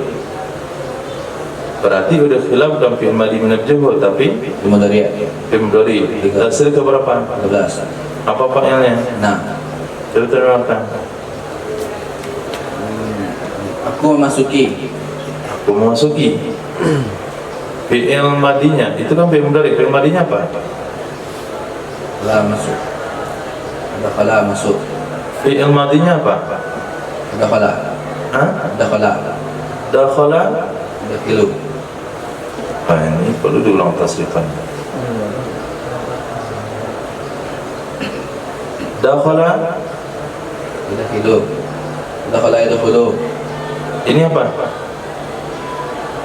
Berarti udah khilaf bukan fi'il madhi min al-jahul, tapi fi'il mudhari. Tasrif ke berapa? 13. Apa fa'ilnya? Nah, coba terangkan. Aku memasuki. Fi'il madinya itu kan fi'il mudhari. Fi'il madinya apa? La masuk. Dakhala masuk. Fi'il madinya apa? Dakhala. Dakhala. Dakhilu. Ini perlu diulang tasrifan. Dakhala. Dakhala yadkhulu. Ini apa?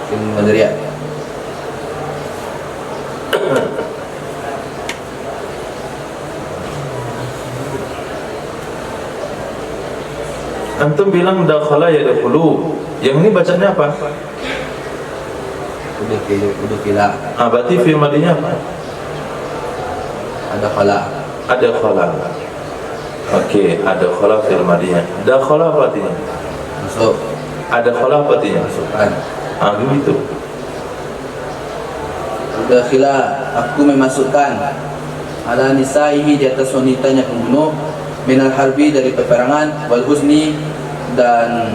Fi'il mudhari. Antum bilang dakhala yadkhulu. Yang ini bacanya apa? udukila. Berarti fi'il madinya apa? Ada khala. Ada khala. Okey, ada khala fi'il madinya. Dakhala apa artinya? Masuk. Ada khala apa artinya? Masukkan. Begitu. Udukila, aku memasukkan ala nisaihi di atas wanitanya pembunuh minal harbi dari peperangan wal huzni dan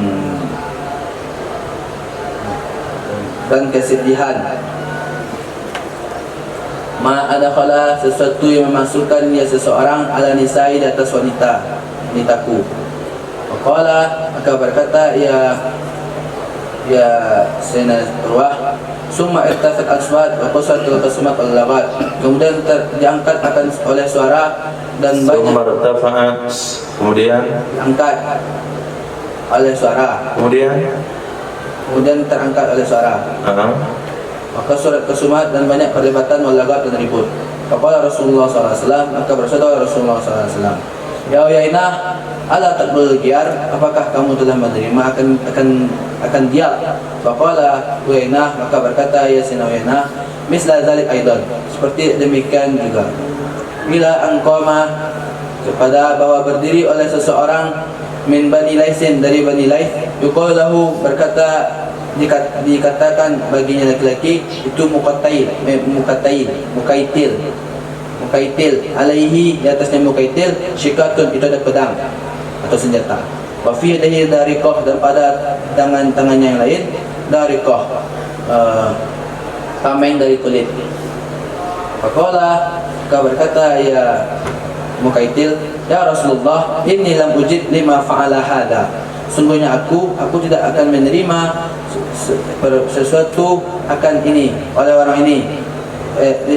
kesedihan. Ma ada khala sesuatu yang memasukkan dia seseorang ala nisai di atas wanitaku. Maqala, maka berkata ya Sayyidina Urwah, summa irtafat aswat wa qasat al-qasmat al-laghat. Kemudian diangkat akan oleh suara dan banyak. Summa irtafa'at, kemudian diangkat oleh suara. Kemudian terangkat oleh suara. Maka surat kesumat dan banyak perdebatan walagat dan ribut. Kepala Rasulullah SAW, maka bersabda Rasulullah SAW, ya Uyainah, ala taqbul giyar, apakah kamu telah menerima akan diam? Faqala Uyainah, maka berkata ya Sayyidina Uyainah, misla dzalik aidan, seperti demikian juga. Bila angqama, kepada bahwa berdiri oleh seseorang min Bani Laisin, dari Bani Lais, yuqal lahu, berkata dikatakan baginya laki-laki itu mukaitil alaihi, di atasnya mukaitil syikatun, itu ada pedang atau senjata. Wa fi yadihi dariqah, dan pada tangannya yang lain dariqah, tameng dari kulit. Faqala, kau berkata ya mukaitil, ya Rasulullah, inni lam ujid lima fa'ala hada, sungguhnya aku tidak akan menerima sesuatu akan ini oleh orang ini,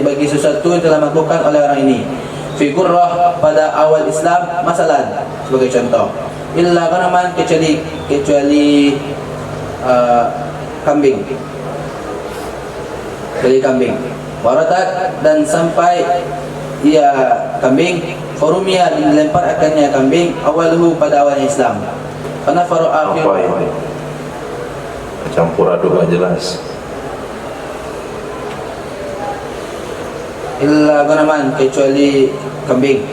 bagi sesuatu yang telah dilakukan oleh orang ini. Fi qurrah, pada awal Islam, masalan sebagai contoh, illa ghanaman, kecuali kambing, waradat, dan sampai ia kambing, forumia, dilempar akannya kambing, awaluhu, pada awalnya Islam. Karena faru akhir campur aduk gak jelas. Illa ghanaman, kecuali kambing,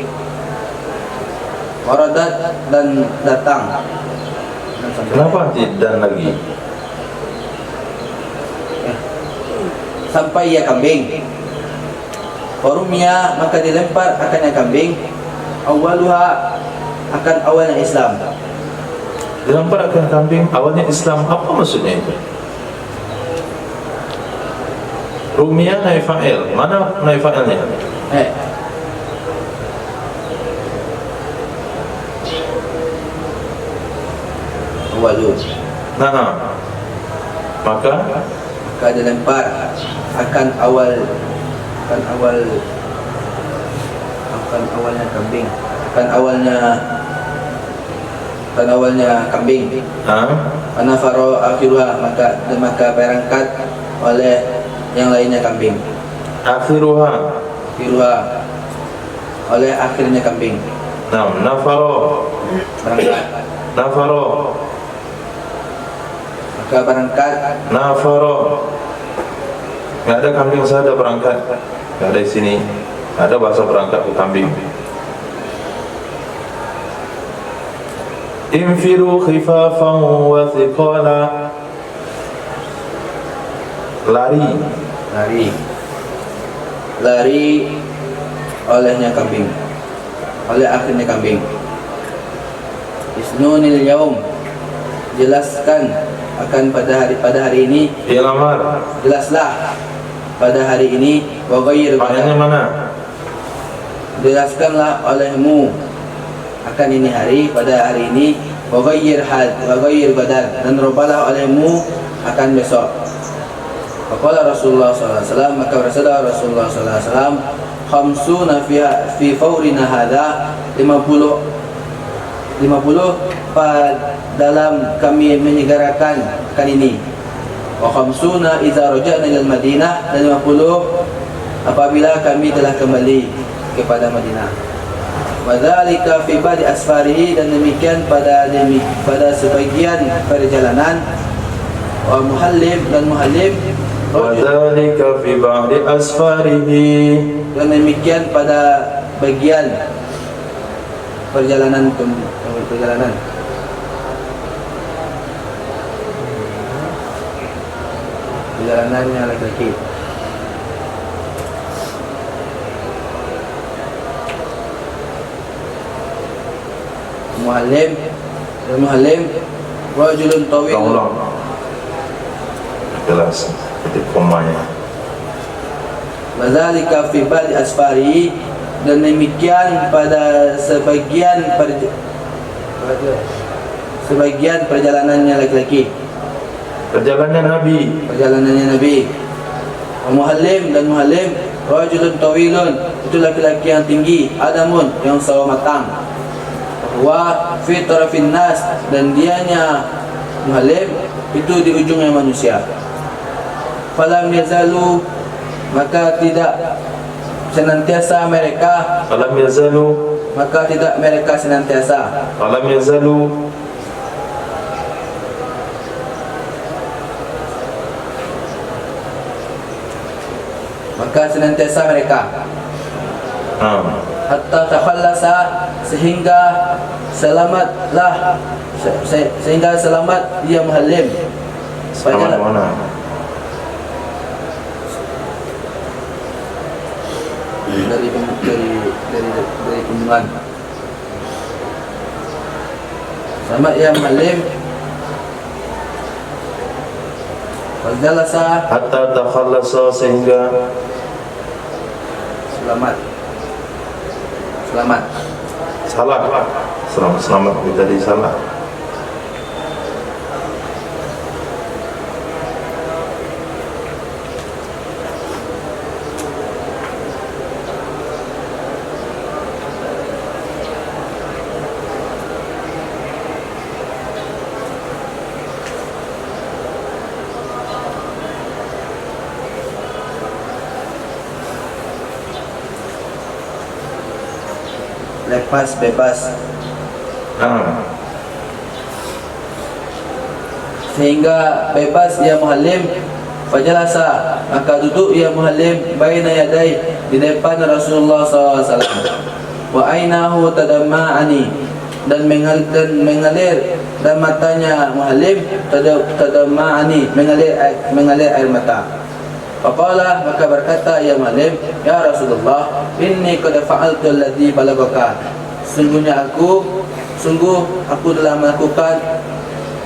waradat, dan datang. Kenapa dan lagi? Sampai ia kambing, forumia, maka dilempar akannya kambing, awaluha, akan awalnya Islam. Dilempar akan kambing awalnya Islam, apa maksudnya itu? Rumiyah naib fa'il, mana naib fa'ilnya? Awalu. Maka dilempar akan awalnya kambing, akan awalnya kambing. Karena faro akhiruha, maka berangkat oleh yang lainnya kambing. Akhiruha, oleh akhirnya kambing. Nafaro, Berangkat. Nafaro, Maka berangkat. Nafaro. Nggak ada kambing saya ada berangkat. Nggak ada di sini. Ada bahasa berangkat ke kambing. Infiru khifafan wa thiqala. Lari olehnya kambing, oleh akhirnya kambing. Isnunil yaum, jelaskan akan pada hari ini. Ilamar, jelaslah pada hari ini. Wa ghayyir, ayatnya mana? Jelaskanlah olehmu akan ini hari, pada hari ini. Wa ghayyir badal, dan rubalah olehmu akan besok. Faqala Rasulullah SAW, maka bersabda Rasulullah SAW, khamsuna fi fawrina hadha, 50 dalam kami menyegarakan kan ini. Wa khamsuna idza raja'na ilal Madinah, dan 50 apabila kami telah kembali kepada Madinah. Wa dzalika fi ba'di asfarihi, dan demikian pada sebagian perjalanan. Wa muhallim, dan muhallim Wadhalika fi ba'di asfarihi. Dan demikian pada bagian perjalanan perjalanannya laki-laki. Muhallim rajulun tawil. Ulang. Jelas. Titik komanya. Wadzalika fi ba'di asfari, dan demikian pada sebagian perjalanannya laki-laki. Perjalanannya Nabi. Muhallim rajulun tawilun, itu laki-laki yang tinggi, adamun yang sawo matang. Wa fi tarafin nas, dan dianya muhallim itu di ujungnya manusia. Falam yazalu, maka tidak senantiasa mereka. Falam yazalu. Maka tidak mereka senantiasa. Falam yazalu. Maka senantiasa mereka. Hatta takhallasa, sehingga selamatlah, sehingga selamat dia muhallim. Selamat mana? Dari pembunuhan. Selamat ya muhallim. Fadzalasa, Hatta takhallasa, sehingga selamat. Selamat tadi salah. Lepas, bebas. Sehingga bebas ia muhallim. Fajalasa, maka duduk ia muhallim baina yadai, di depan Rasulullah SAW. Wa ainahu tadamma'ani, dan mengalir, dan matanya muhallim tadamma'ani, mengalir air mata. Faqala, maka berkata ia muhallim, ya Rasulullah, inni qad fa'altu alladhi balagaka, sungguh aku telah melakukan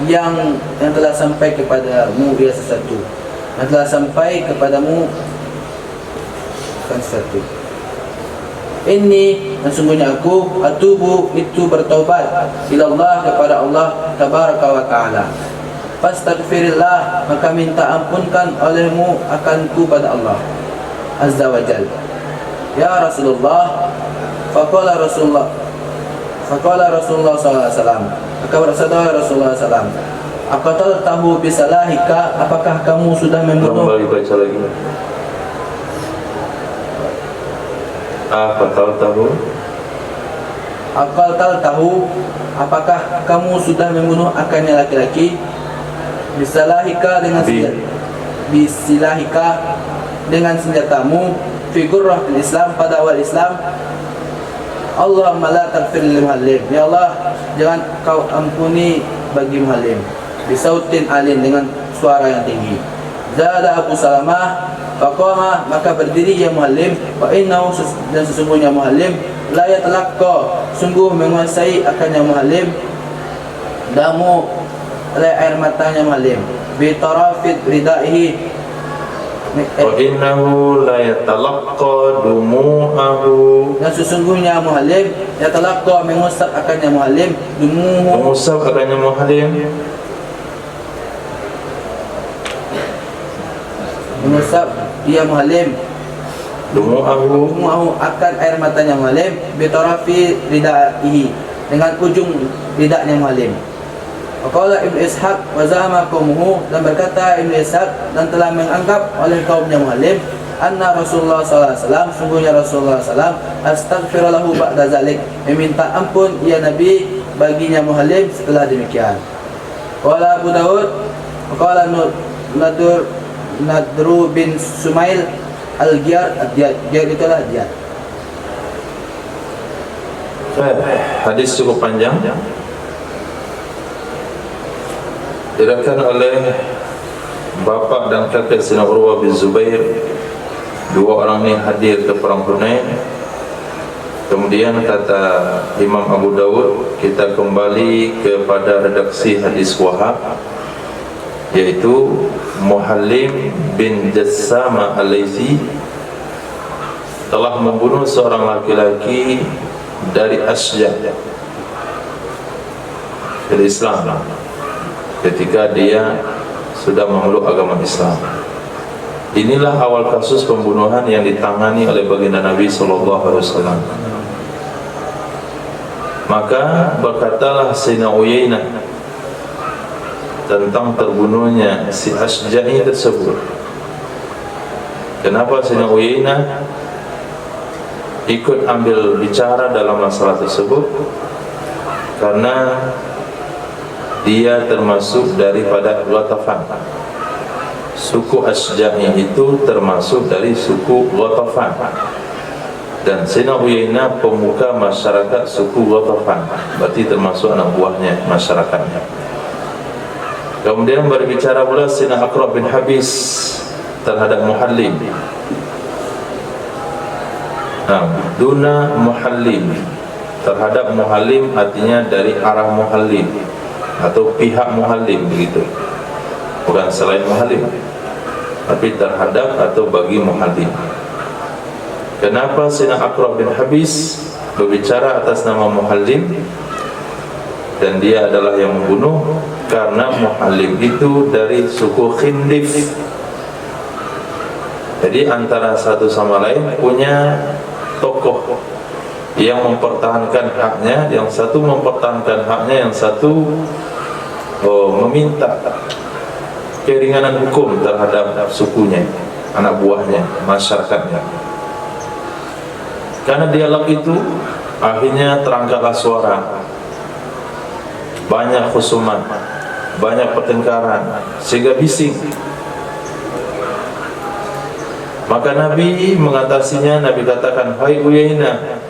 yang telah sampai kepadamu, ia sesuatu yang telah sampai kepadamu kan sesuatu. Inni, dan sungguhnya aku, atubu, itu bertaubat, ilallah, kepada Allah tabaraka wa ta'ala. Fastaghfirillah, maka minta ampunkan olehmu akanku pada Allah azza wa jal. Ya Rasulullah, faqala Rasulullah sallallahu alaihi wasallam, maka bersabda Rasulullah sallallahu alaihi wasallam, aqatal tahu bisalahika, apakah kamu sudah membunuh? Kembali baca lagi. Aqatal tahu, apakah kamu sudah membunuh akannya laki-laki? Bisalahika, dengan bisilahika, dengan senjatamu. Figurah Islam, pada awal Islam. Allahumma la taghfir lil muhallim, ya Allah, jangan kau ampuni bagi muhallim. Bisautin alin, dengan suara yang tinggi. Zada Abu Salamah, faqama, maka berdiri ya muhallim. Wa innahu, dan sesungguhnya muhallim, la yatalaqqa, sungguh menguasai akannya muhallim, damu, oleh air matanya muhallim, bi tarafid ridaihi, wa innahu la yatalaqqa dumu'ahu, dan sesungguhnya muhallim yatalaqqa, mengusap akannya muhallim, dumuhu, mengusap akannya muhallim, mengusap dia muhallim, dumuhu, akan air matanya muhallim, bi tarafi ridaihi, dengan ujung lidahnya muhallim. Faqala Ibnu Ishaq wa zama qaumuhu, dan berkata Ibnu Ishaq, dan telah menganggap oleh kaumnya muhallim, anna Rasulullah sallallahu alaihi wasallam, sungguhnya Rasulullah sallallahu alaihi wasallam, astaghfir lahu ba'da zalik, meminta ampun ya Nabi baginya muhallim setelah demikian. Qala Abu Daud, qala Nadru bin Sumail Al-Giyar. Giyar itulah dia. Hadis cukup panjang, diriwayatkan oleh bapa dan kakek Sayyidina Urwah bin Zubair. Dua orang ini hadir ke perang Hunain. Kemudian kata Imam Abu Dawud, kita kembali kepada redaksi hadis Wahab, yaitu Muhallim bin Jassama Al-Laythi telah membunuh seorang laki-laki dari Asja dari Islam ketika dia sudah memeluk agama Islam. Inilah awal kasus pembunuhan yang ditangani oleh baginda Nabi SAW. Maka berkatalah Sayyidina Uyainah tentang terbunuhnya si Asja'i tersebut. Kenapa Sayyidina Uyainah ikut ambil bicara dalam masalah tersebut? Karena dia termasuk daripada Ghatafan. Suku Asja'i itu termasuk dari suku Ghatafan. Dan Sayyidina Uyainah pemuka masyarakat suku Ghatafan, berarti termasuk anak buahnya, masyarakatnya. Kemudian berbicara pula Sayyidina Aqra' bin Habis terhadap Muhallim. Duna Muhallim, terhadap Muhallim artinya dari arah Muhallim atau pihak Muhallim, begitu. Bukan selain Muhallim, tapi terhadap atau bagi Muhallim. Kenapa Sayyidina Aqra' bin Habis berbicara atas nama Muhallim dan dia adalah yang membunuh? Karena Muhallim itu dari suku Khindif. Jadi antara satu sama lain punya tokoh yang mempertahankan haknya, yang satu mempertahankan haknya, yang satu meminta keringanan hukum terhadap sukunya, anak buahnya, masyarakatnya. Karena dialog itu akhirnya terangkatlah suara, banyak khusuman, banyak pertengkaran, sehingga bising. Maka Nabi mengatasinya. Nabi katakan, hai Uyainah,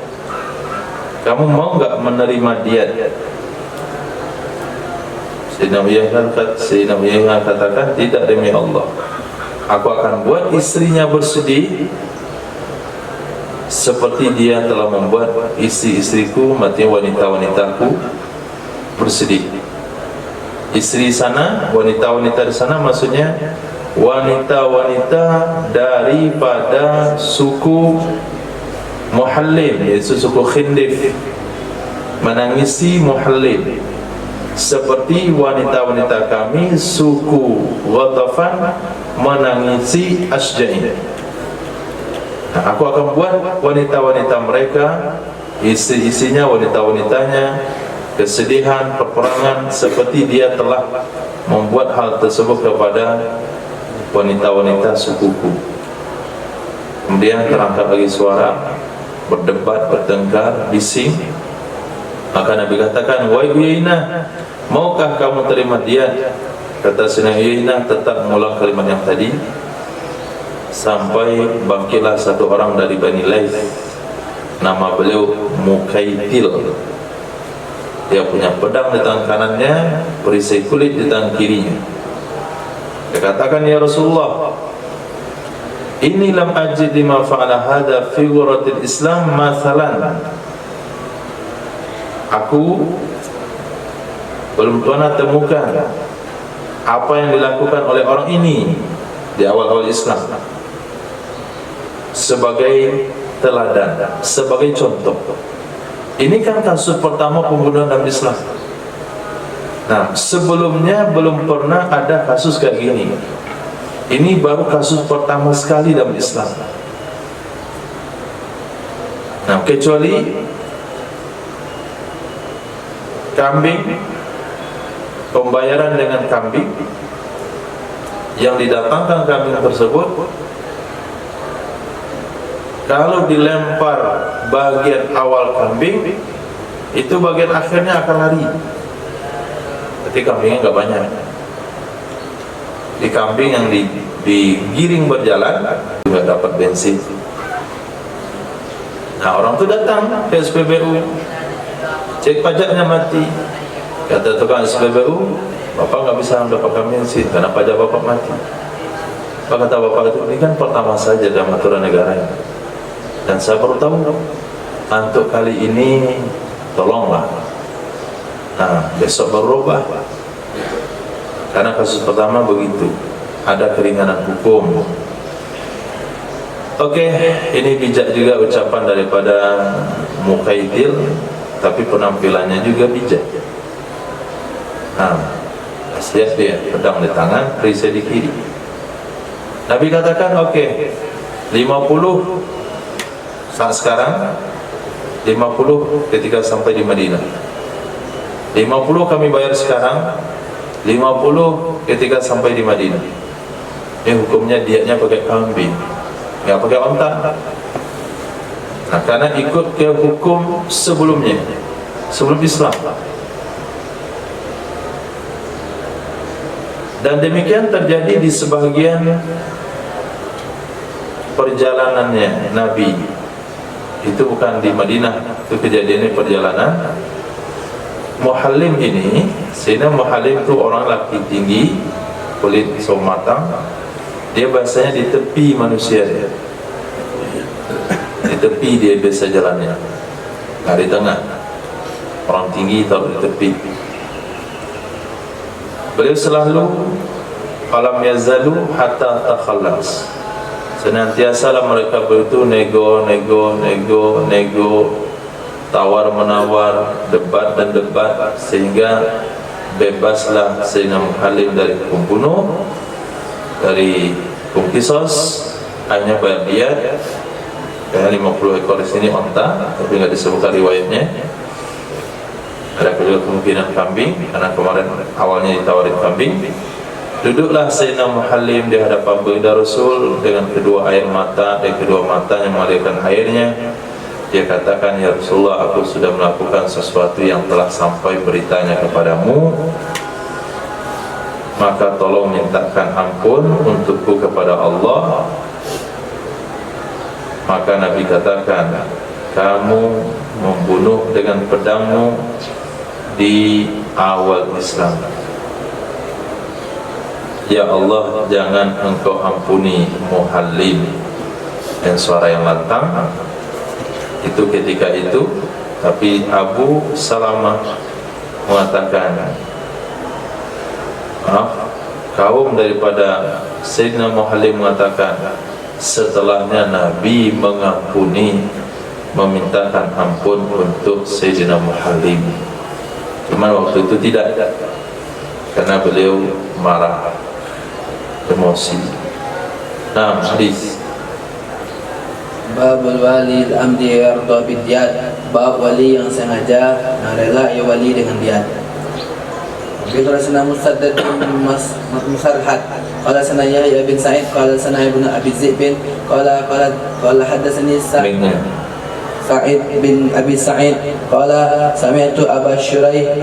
kamu mau enggak menerima diat? Sayyidina Uyainah katakan, tidak demi Allah, aku akan buat istrinya bersedih seperti dia telah membuat istri-istriku, maksudnya wanita-wanitaku, bersedih. Istri sana, wanita-wanita di sana maksudnya wanita-wanita daripada suku Muhallim, yaitu suku Khindif, menangisi Muhallim seperti wanita-wanita kami suku Ghatafan menangisi Asja'i. Aku akan buat wanita-wanita mereka, isi-isinya, wanita-wanitanya, kesedihan, peperangan seperti dia telah membuat hal tersebut kepada wanita-wanita sukuku. Kemudian terangkat lagi suara, berdebat, bertengkar, bising. Maka Nabi katakan, wahai Uyainah, maukah kamu terima dia? Kata Sayyidina Uyainah tetap mengulang kalimat yang tadi, sampai bangkitlah satu orang dari Bani Layth, nama beliau Mukaitil. Dia punya pedang di tangan kanannya, perisai kulit di tangan kirinya. Dia katakan, ya Rasulullah, inni lam ajid lima fa'ala hadha fi ghuratil Islam mathalan. Aku belum pernah temukan apa yang dilakukan oleh orang ini di awal-awal Islam sebagai teladan, sebagai contoh. Ini kan kasus pertama pembunuhan dalam Islam. Nah, sebelumnya belum pernah ada kasus kayak gini. Ini baru kasus pertama sekali dalam Islam. Nah, kecuali kambing, pembayaran dengan kambing, yang didatangkan kambing tersebut, kalau dilempar bagian awal kambing, itu bagian akhirnya akan lari. Berarti kambingnya nggak banyak. di kambing yang digiring berjalan juga dapat bensin. Nah, orang tu datang ke SPBU, cek pajaknya mati. Kata tukang SPBU, bapak nggak bisa mendapatkan bensin karena pajak bapak mati. Apa kata bapak itu? Ini kan pertama saja dalam aturan negara ini. Dan saya baru tahu, untuk kali ini tolonglah. Nah, besok baru rubah. Karena kasus pertama begitu, ada keringanan hukum. Oke, ini bijak juga ucapan daripada Muqaitil, tapi penampilannya juga bijak. Nah, lihat dia, pedang di tangan, perisai di kiri. Nabi katakan, oke, 50 saat sekarang, 50 ketika sampai di Madinah. 50 kami bayar sekarang, 50 ketika sampai di Madinah. Ini hukumnya dietnya pakai kambing, nggak pakai onta. Nah, karena ikut ke hukum sebelumnya, sebelum Islam. Dan demikian terjadi di sebahagian perjalanannya Nabi. Itu bukan di Madinah, itu kejadiannya perjalanan. Muhallim ini, Sayyidina Muhallim itu orang laki tinggi, kulit sawo matang. Dia biasanya di tepi manusia dia. Di tepi dia biasa jalannya, nggak di tengah. Orang tinggi taruh di tepi. Beliau selalu falam yazalu hatta takhallas. Senantiasalah mereka beritu nego, tawar menawar, debat dan debat, sehingga bebaslah Sayyidina Muhallim dari pembunuh, dari Qisas, hanya bayar diat. Kayak 50 ekor di sini onta, tapi nggak disebutkan riwayatnya. Ada juga kemungkinan kambing, karena kemarin awalnya ditawarin kambing. Duduklah Sayyidina Muhallim di hadapan baginda Rasul dengan kedua air mata, dan kedua matanya mengalirkan airnya. Dia katakan, ya Rasulullah, aku sudah melakukan sesuatu yang telah sampai beritanya kepadamu, maka tolong mintakan ampun untukku kepada Allah. Maka Nabi katakan, kamu membunuh dengan pedangmu di awal Islam. Ya Allah, jangan engkau ampuni Muhallim. Dan suara yang lantang itu ketika itu. Tapi Abu Salamah mengatakan, maaf, kaum daripada Sayyidina Muhallim mengatakan, setelahnya Nabi mengampuni, memintakan ampun untuk Sayyidina Muhallim. Cuma waktu itu tidak, karena beliau marah, emosi. Nah, hadis Babul wali al-amdi yarda bidiyat. Bab wali yang sengaja rela ia wali dengan diat. Bila sana Musaddad bin Musarhad qala sana Yahya bin Sa'id qala sana Ibnu Abi Zaid qala hadatsani Sa'id bin Abi Sa'id qala sami'tu Aba Syuraih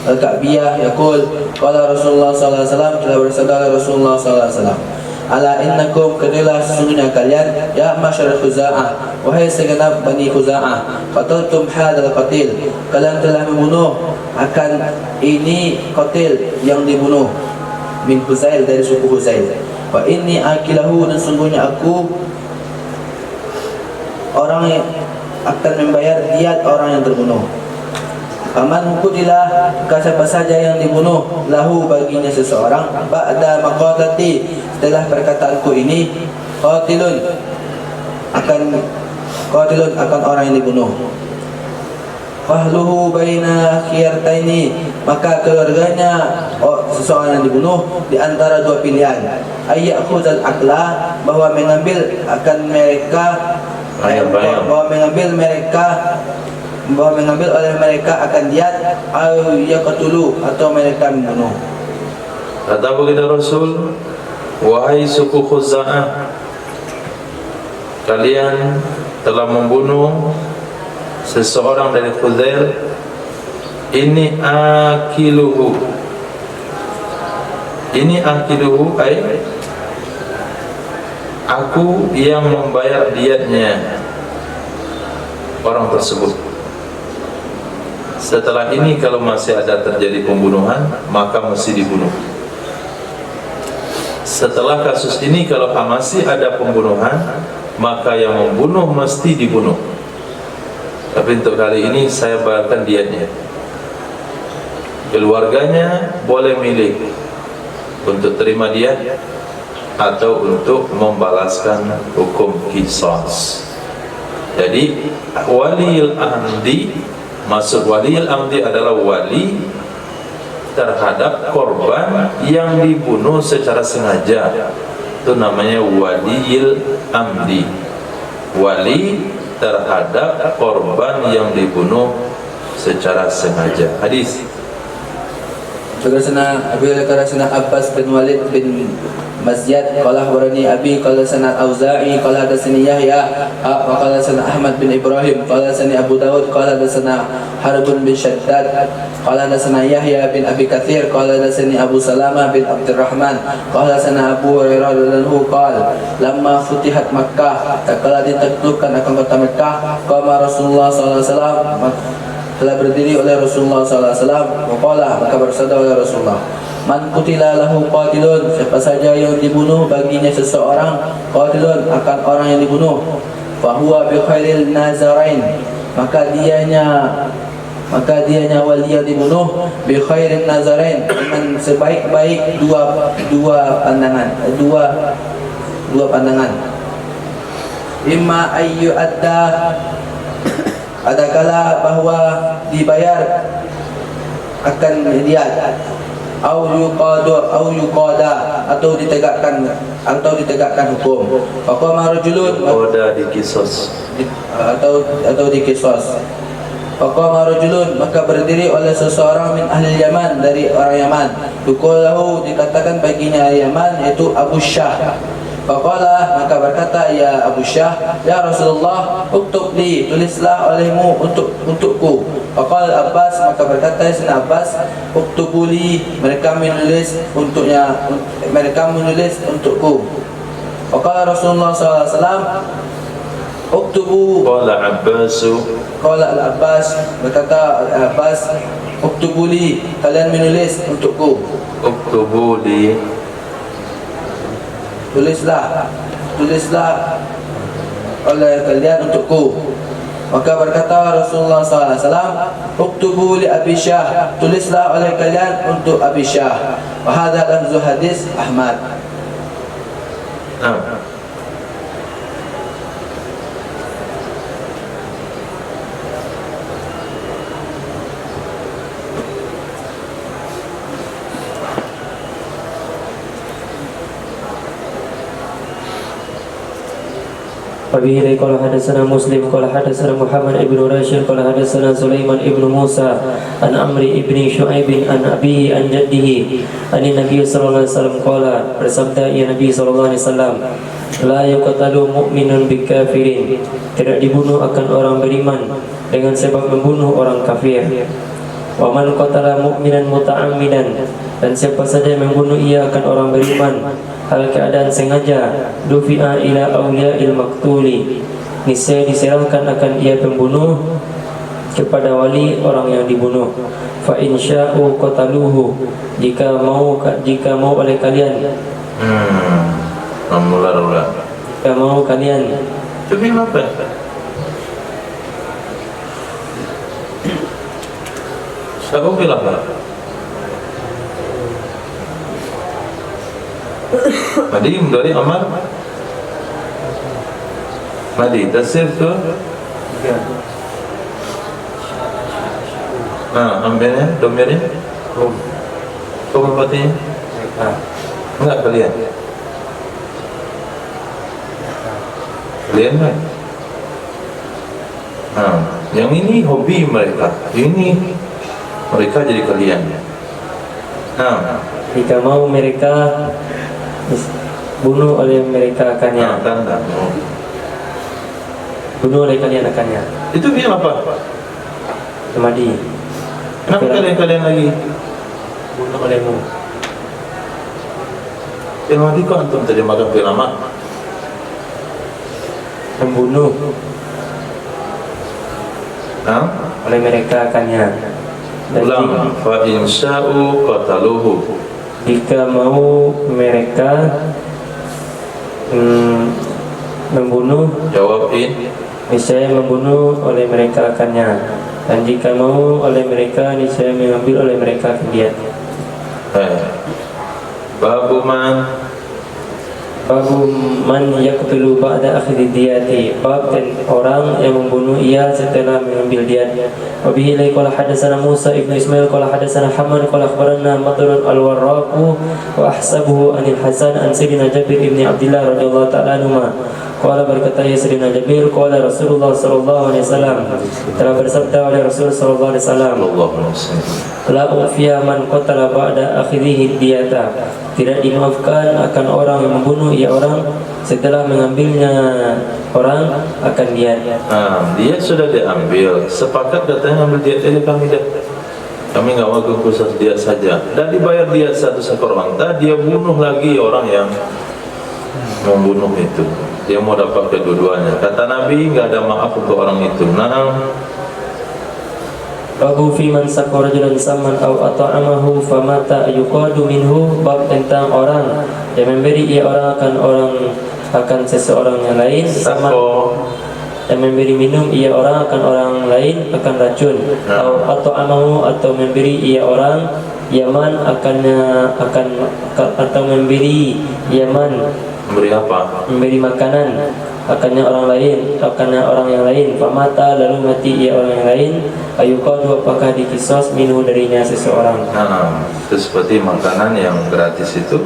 al-Ka'biyah yaqul qala Rasulullah sallallahu alaihi wasallam, telah bersabda Rasulullah sallallahu alaihi wasallam, ala innakum, kedilah sesungguhnya kalian, ya masyarakat Khuza'ah, wahai segenap Bani Khuza'ah, qataltum hadal qatil, kalian telah membunuh akan ini qatil yang dibunuh, min Huzail, dari suku Huzail. Wa inni akilahu, dan sungguhnya aku orang yang akan membayar diat orang yang terbunuh. Faman qutilah, siapa saja yang dibunuh, lahu baginya seseorang, ba'da maqatati, setelah perkataanku ini, qatilun akan orang yang dibunuh. Fahluhu baina khiyartaini, maka keluarganya seseorang yang dibunuh di antara dua pilihan. Ayyakhuzal akla, bahwa mengambil akan mereka, bahwa mengambil oleh mereka akan diat, yaqtulu, atau mereka membunuh. Kata baginda Rasul, wahai suku Khuza'ah, kalian telah membunuh seseorang dari Khuzail. Ini akiluhu, Ini akiduhu ay aku yang membayar diatnya orang tersebut. Setelah ini kalau masih ada terjadi pembunuhan, maka mesti dibunuh. Setelah kasus ini kalau masih ada pembunuhan, maka yang membunuh mesti dibunuh. Tapi untuk kali ini saya bayarkan diatnya. Keluarganya boleh milih untuk terima diat atau untuk membalaskan hukum qisas. Jadi waliul amdi, maksud waliul amdi adalah wali terhadap korban yang dibunuh secara sengaja. Itu namanya waliul amdi. Wali terhadap korban yang dibunuh secara sengaja. Hadis. Berkata Abi Al-Qarasana Abbas bin Walid bin Mazyad qala akhbarani Abi qala sana Auza'i qala hadatsani Yahya qala sana Ahmad bin Ibrahim qala sana Abu Dawud qala hadatsana Harbun bin Shaddad qala hadatsana Yahya bin Abi Katsir qala hadatsani Abu Salamah bin Abdurrahman qala sana Abu Hurairah radhiyallahu qala lamma futihat Makkah tatkala ditaklukkan akan kota Makkah qama Rasulullah sallallahu alaihi wasallam telah berdiri oleh Rasulullah SAW. Waqala, maka bersabda oleh Rasulullah, man qutila lahu qatilun, siapa saja yang dibunuh baginya seseorang, qatilun akan orang yang dibunuh, fahuwa bi khairil nazarain, maka dianya wali yang dibunuh bi khairin nazarain, dengan sebaik-baik dua pandangan. Imma ayyu adda, adakala bahwa dibayar akan diat, au yuqada atau ditegakkan hukum. Faqama rajulun, Yuqada di qisas atau dikisos. Faqama rajulun, maka berdiri oleh seseorang min ahli Yaman, dari orang Yaman. Yuqalahu, dikatakan baginya Yaman, yaitu Abu Syah. Faqala, maka berkata ya Abu Syah, ya Rasulullah, uktub li, tulislah olehmu untukku. Faqala Abbas, maka berkata Sayyidina Abbas, uktubu li, mereka menulis untukku. Faqala Rasulullah SAW, uktubu. Qala Abbasu, Qala Al-Abbas, berkata Al-Abbas, uktubu li, kalian menulis untukku. uktubu li, Tulislah oleh kalian untukku. Maka berkata Rasulullah SAW, uktubu li Abi Syah, tulislah oleh kalian untuk Abi Syah. Wa hadha lafzu hadis Ahmad. Wabihi qala hadatsana Muslim qala hadatsana Muhammad ibnu Rashid qala hadatsana Sulaiman ibnu Musa an Amri ibni Shu'aib an abihi an jaddihi an Nabi sallallahu alaihi wasallam qala, bersabda ya Nabi sallallahu alaihi wasallam, la yuqtalu mu'minun bikafirin, tidak dibunuh akan orang beriman dengan sebab membunuh orang kafir. Wa man qatala mu'minan muta'ammidan, dan siapa saja yang membunuh ia akan orang beriman hal keadaan sengaja, dufi'a ila awliya'il maktuli, niscaya diserahkan akan ia pembunuh kepada wali orang yang dibunuh. Fa in sya'u qataluhu, jika mau oleh kalian, jika mau kalian. Tapi apa? Saya bilang Madi dari Amar Madi tasir tu ambilnya domirnya kau berarti enggak kalian kan? Yang ini hobi mereka, ini mereka jadi kalian. Jika mau mereka bunuh oleh mereka akannya, bunuh oleh kalian akannya. Itu dia apa? Madi. Kenapa kalian lagi? Bunuh olehmu. Fil madi kok antum terjemahkan fil amar? Membunuh Nah, oleh mereka akannya. Dan ulang fa insya'u qataluhu. jika mau mereka membunuh, Jawab in. niscaya membunuh oleh mereka akannya. Dan jika mau oleh mereka, niscaya mengambil oleh mereka akan dia. Babu man Babu man yaqtulu ba'da akhdhi diyati. Bab dan orang yang membunuh ia setelah mengambil diyat. Wa bihi qala hadatsana Musa ibnu Ismail qala hadatsana Hamad qala akhbarana Matrud al-Warraq wa ahsabuhu anil Hasan an Sayyidina Jabir ibn Abdullah radhiyallahu ta'ala anhuma. Qala berkata ya Sayyidina Jabir qala Rasulullah sallallahu alaihi wasallam, telah bersabda oleh Rasul sallallahu alaihi wasallam, sallallahu alaihi wasallam, la ufiya man qatala ba'da akhidhihi diyata. Tidak dimaafkan akan orang yang membunuh ia orang setelah mengambilnya orang akan dia. Dia sudah diambil, sepakat katanya ambil diat aja kami dah. Kami nggak mau khusus dia saja. Dan dibayar dia satu ekor unta, dia bunuh lagi orang yang membunuh itu. Dia mau dapat kedua-duanya. Kata Nabi nggak ada maaf untuk orang itu. Babu fi man sakara rajulan saman aw at'amahu famata yuqadu minhu. Bab tentang orang yang memberi ia orang akan seseorang yang lain, sama yang memberi minum ia orang akan orang lain akan racun. Atau amahu atau memberi ia orang Yaman atau memberi Yaman, memberi apa? Memberi makanan akannya orang yang lain. Famata lalu mati ia orang yang lain. Ayuqadu apakah dikisos minhu darinya seseorang. Itu seperti makanan yang gratis itu.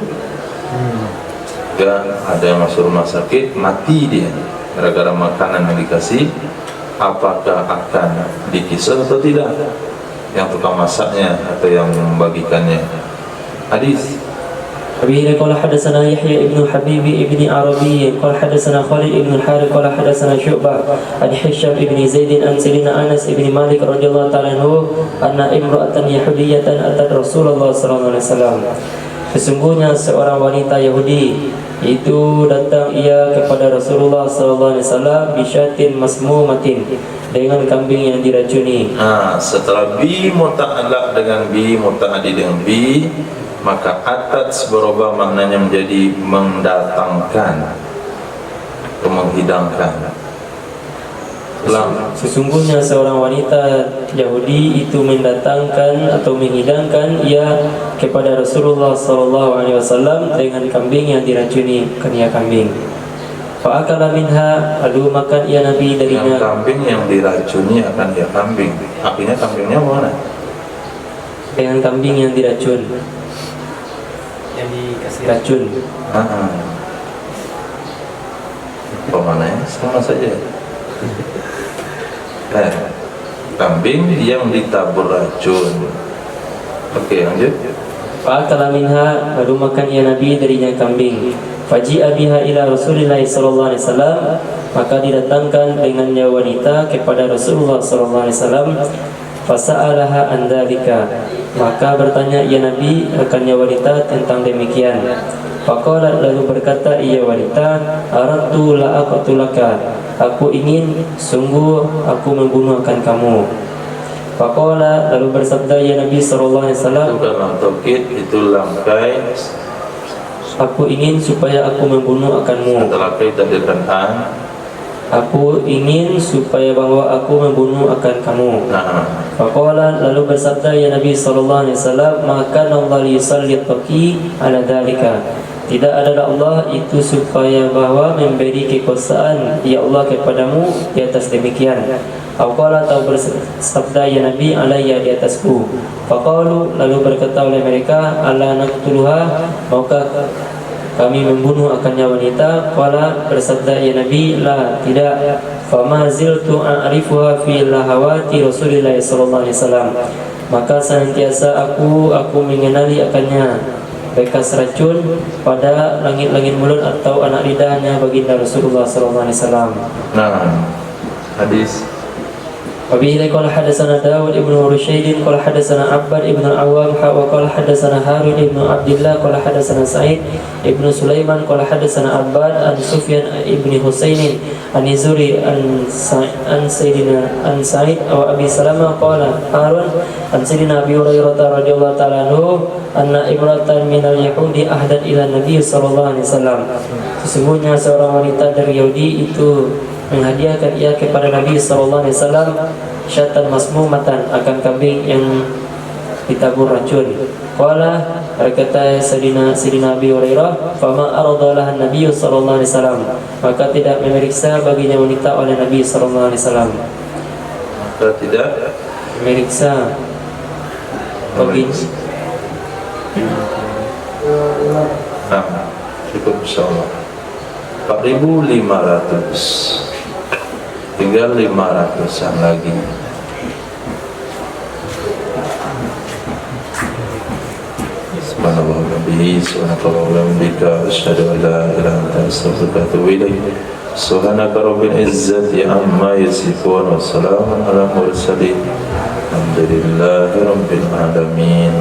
Dan ada yang masuk rumah sakit, mati dia gara-gara makanan yang dikasih. Apakah akan dikisos atau tidak? Yang tukang masaknya atau yang membagikannya. Hadis Abi qala hadatsana Yahya ibnu Habib ibni Arabi qala hadatsana Khalid ibn al-Harith qala hadatsana Syu'bah an Hisham ibni Zaid an Sayyidina Anas ibni Malik radhiyallahu ta'ala anhu anna imra'atan yahudiyatan atat Rasulullah sallallahu alaihi wasallam. Sesungguhnya seorang wanita Yahudi itu datang ia kepada Rasulullah sallallahu alaihi wasallam bisyatin masmumatin, dengan kambing yang diracuni. Setelah bi muta'allaq dengan bi muta'addi dengan bi, maka atat berubah maknanya menjadi mendatangkan atau menghidangkan. Sesungguhnya seorang wanita Yahudi itu mendatangkan atau menghidangkan ia kepada Rasulullah sallallahu alaihi wasallam dengan kambing yang diracuni, ia kambing. Fa'akala minha, lalu makan ia Nabi darinya. Yang kambing yang diracuni akan dia kambing. Akhirnya kambingnya mana? Dengan kambing yang diracun, yang dikasih racun. Mana ya? Sama saja. Kambing yang ditabur racun. Oke, lanjut. Fa'akala minha, lalu makan ia Nabi darinya kambing. Faji'a biha ila Rasulillah sallallahu alaihi wasallam, maka didatangkan dengannya wanita kepada Rasulullah sallallahu alaihi wasallam. Fasa'alaha an dzalika, maka bertanya ia Nabi akannya wanita tentang demikian. Faqala, lalu berkata ia wanita, aradtu la aqtulaka, aku ingin, sungguh aku membunuh akan kamu. Faqala, lalu bersabda ya Nabi sallallahu alaihi wasallam, itu dalam taukid itu lamkai, aku ingin supaya aku membunuh akanmu. setelah kita an, aku ingin supaya bahwa aku membunuh akan kamu. Faqala, lalu bersabda ya Nabi sallallahu alaihi wasallam, maka Allah yusalliqaki ala dzalika, tidak adalah Allah itu supaya bahwa memberi kekuasaan ya Allah kepadamu di atas demikian. Faqala, atau bersabda ya Nabi, alayya, di atasku. Faqalu, lalu berkata oleh mereka, ala naqtuluha, maukah kami membunuh akannya wanita? Qala, bersabda ya Nabi, la, tidak. Fama ziltu a'rifuha fi lahawati Rasulillah sallallahu alaihi wasallam, maka senantiasa aku mengenali akannya bekas racun pada langit-langit mulut atau anak lidahnya baginda Rasulullah sallallahu alaihi wasallam. hadis وبه قال حدثنا داود بن رشيد قال حدثنا عباد بن العوام وقال حدثنا هارون بن عبد الله قال حدثنا سعيد بن سليمان قال حدثنا عباد عن سفيان بن حسين عن الزهري عن سيدنا عن سعيد وابي سلمة قال هارون عن سيدنا ابي هريرة رضي الله تعالى عنه أن امرأة من اليهود أهدت إلى النبي صلى الله عليه وسلم. Sesungguhnya seorang wanita dari Yahudi itu menghadiahkan ia kepada Nabi sallallahu alaihi wasallam syatan masmumatan, akan kambing yang ditabur racun. Qala, berkata Sayyidina Abi Hurairah, fama aradalah Nabi sallallahu alaihi wasallam, maka tidak memeriksa baginya wanita oleh Nabi sallallahu alaihi wasallam. Maka tidak memeriksa bagi cukup insyaallah 4.500, tinggal 500-an lagi. Subhanallah wa bihamdihi, subhanallahi wa bihamdika, asyhadu an la ilaha illa anta, astaghfiruka wa atubu ilaik. Subhanaka rabbil izzati amma yasifun wa salamun ala mursalin. Alhamdulillahi rabbil alamin.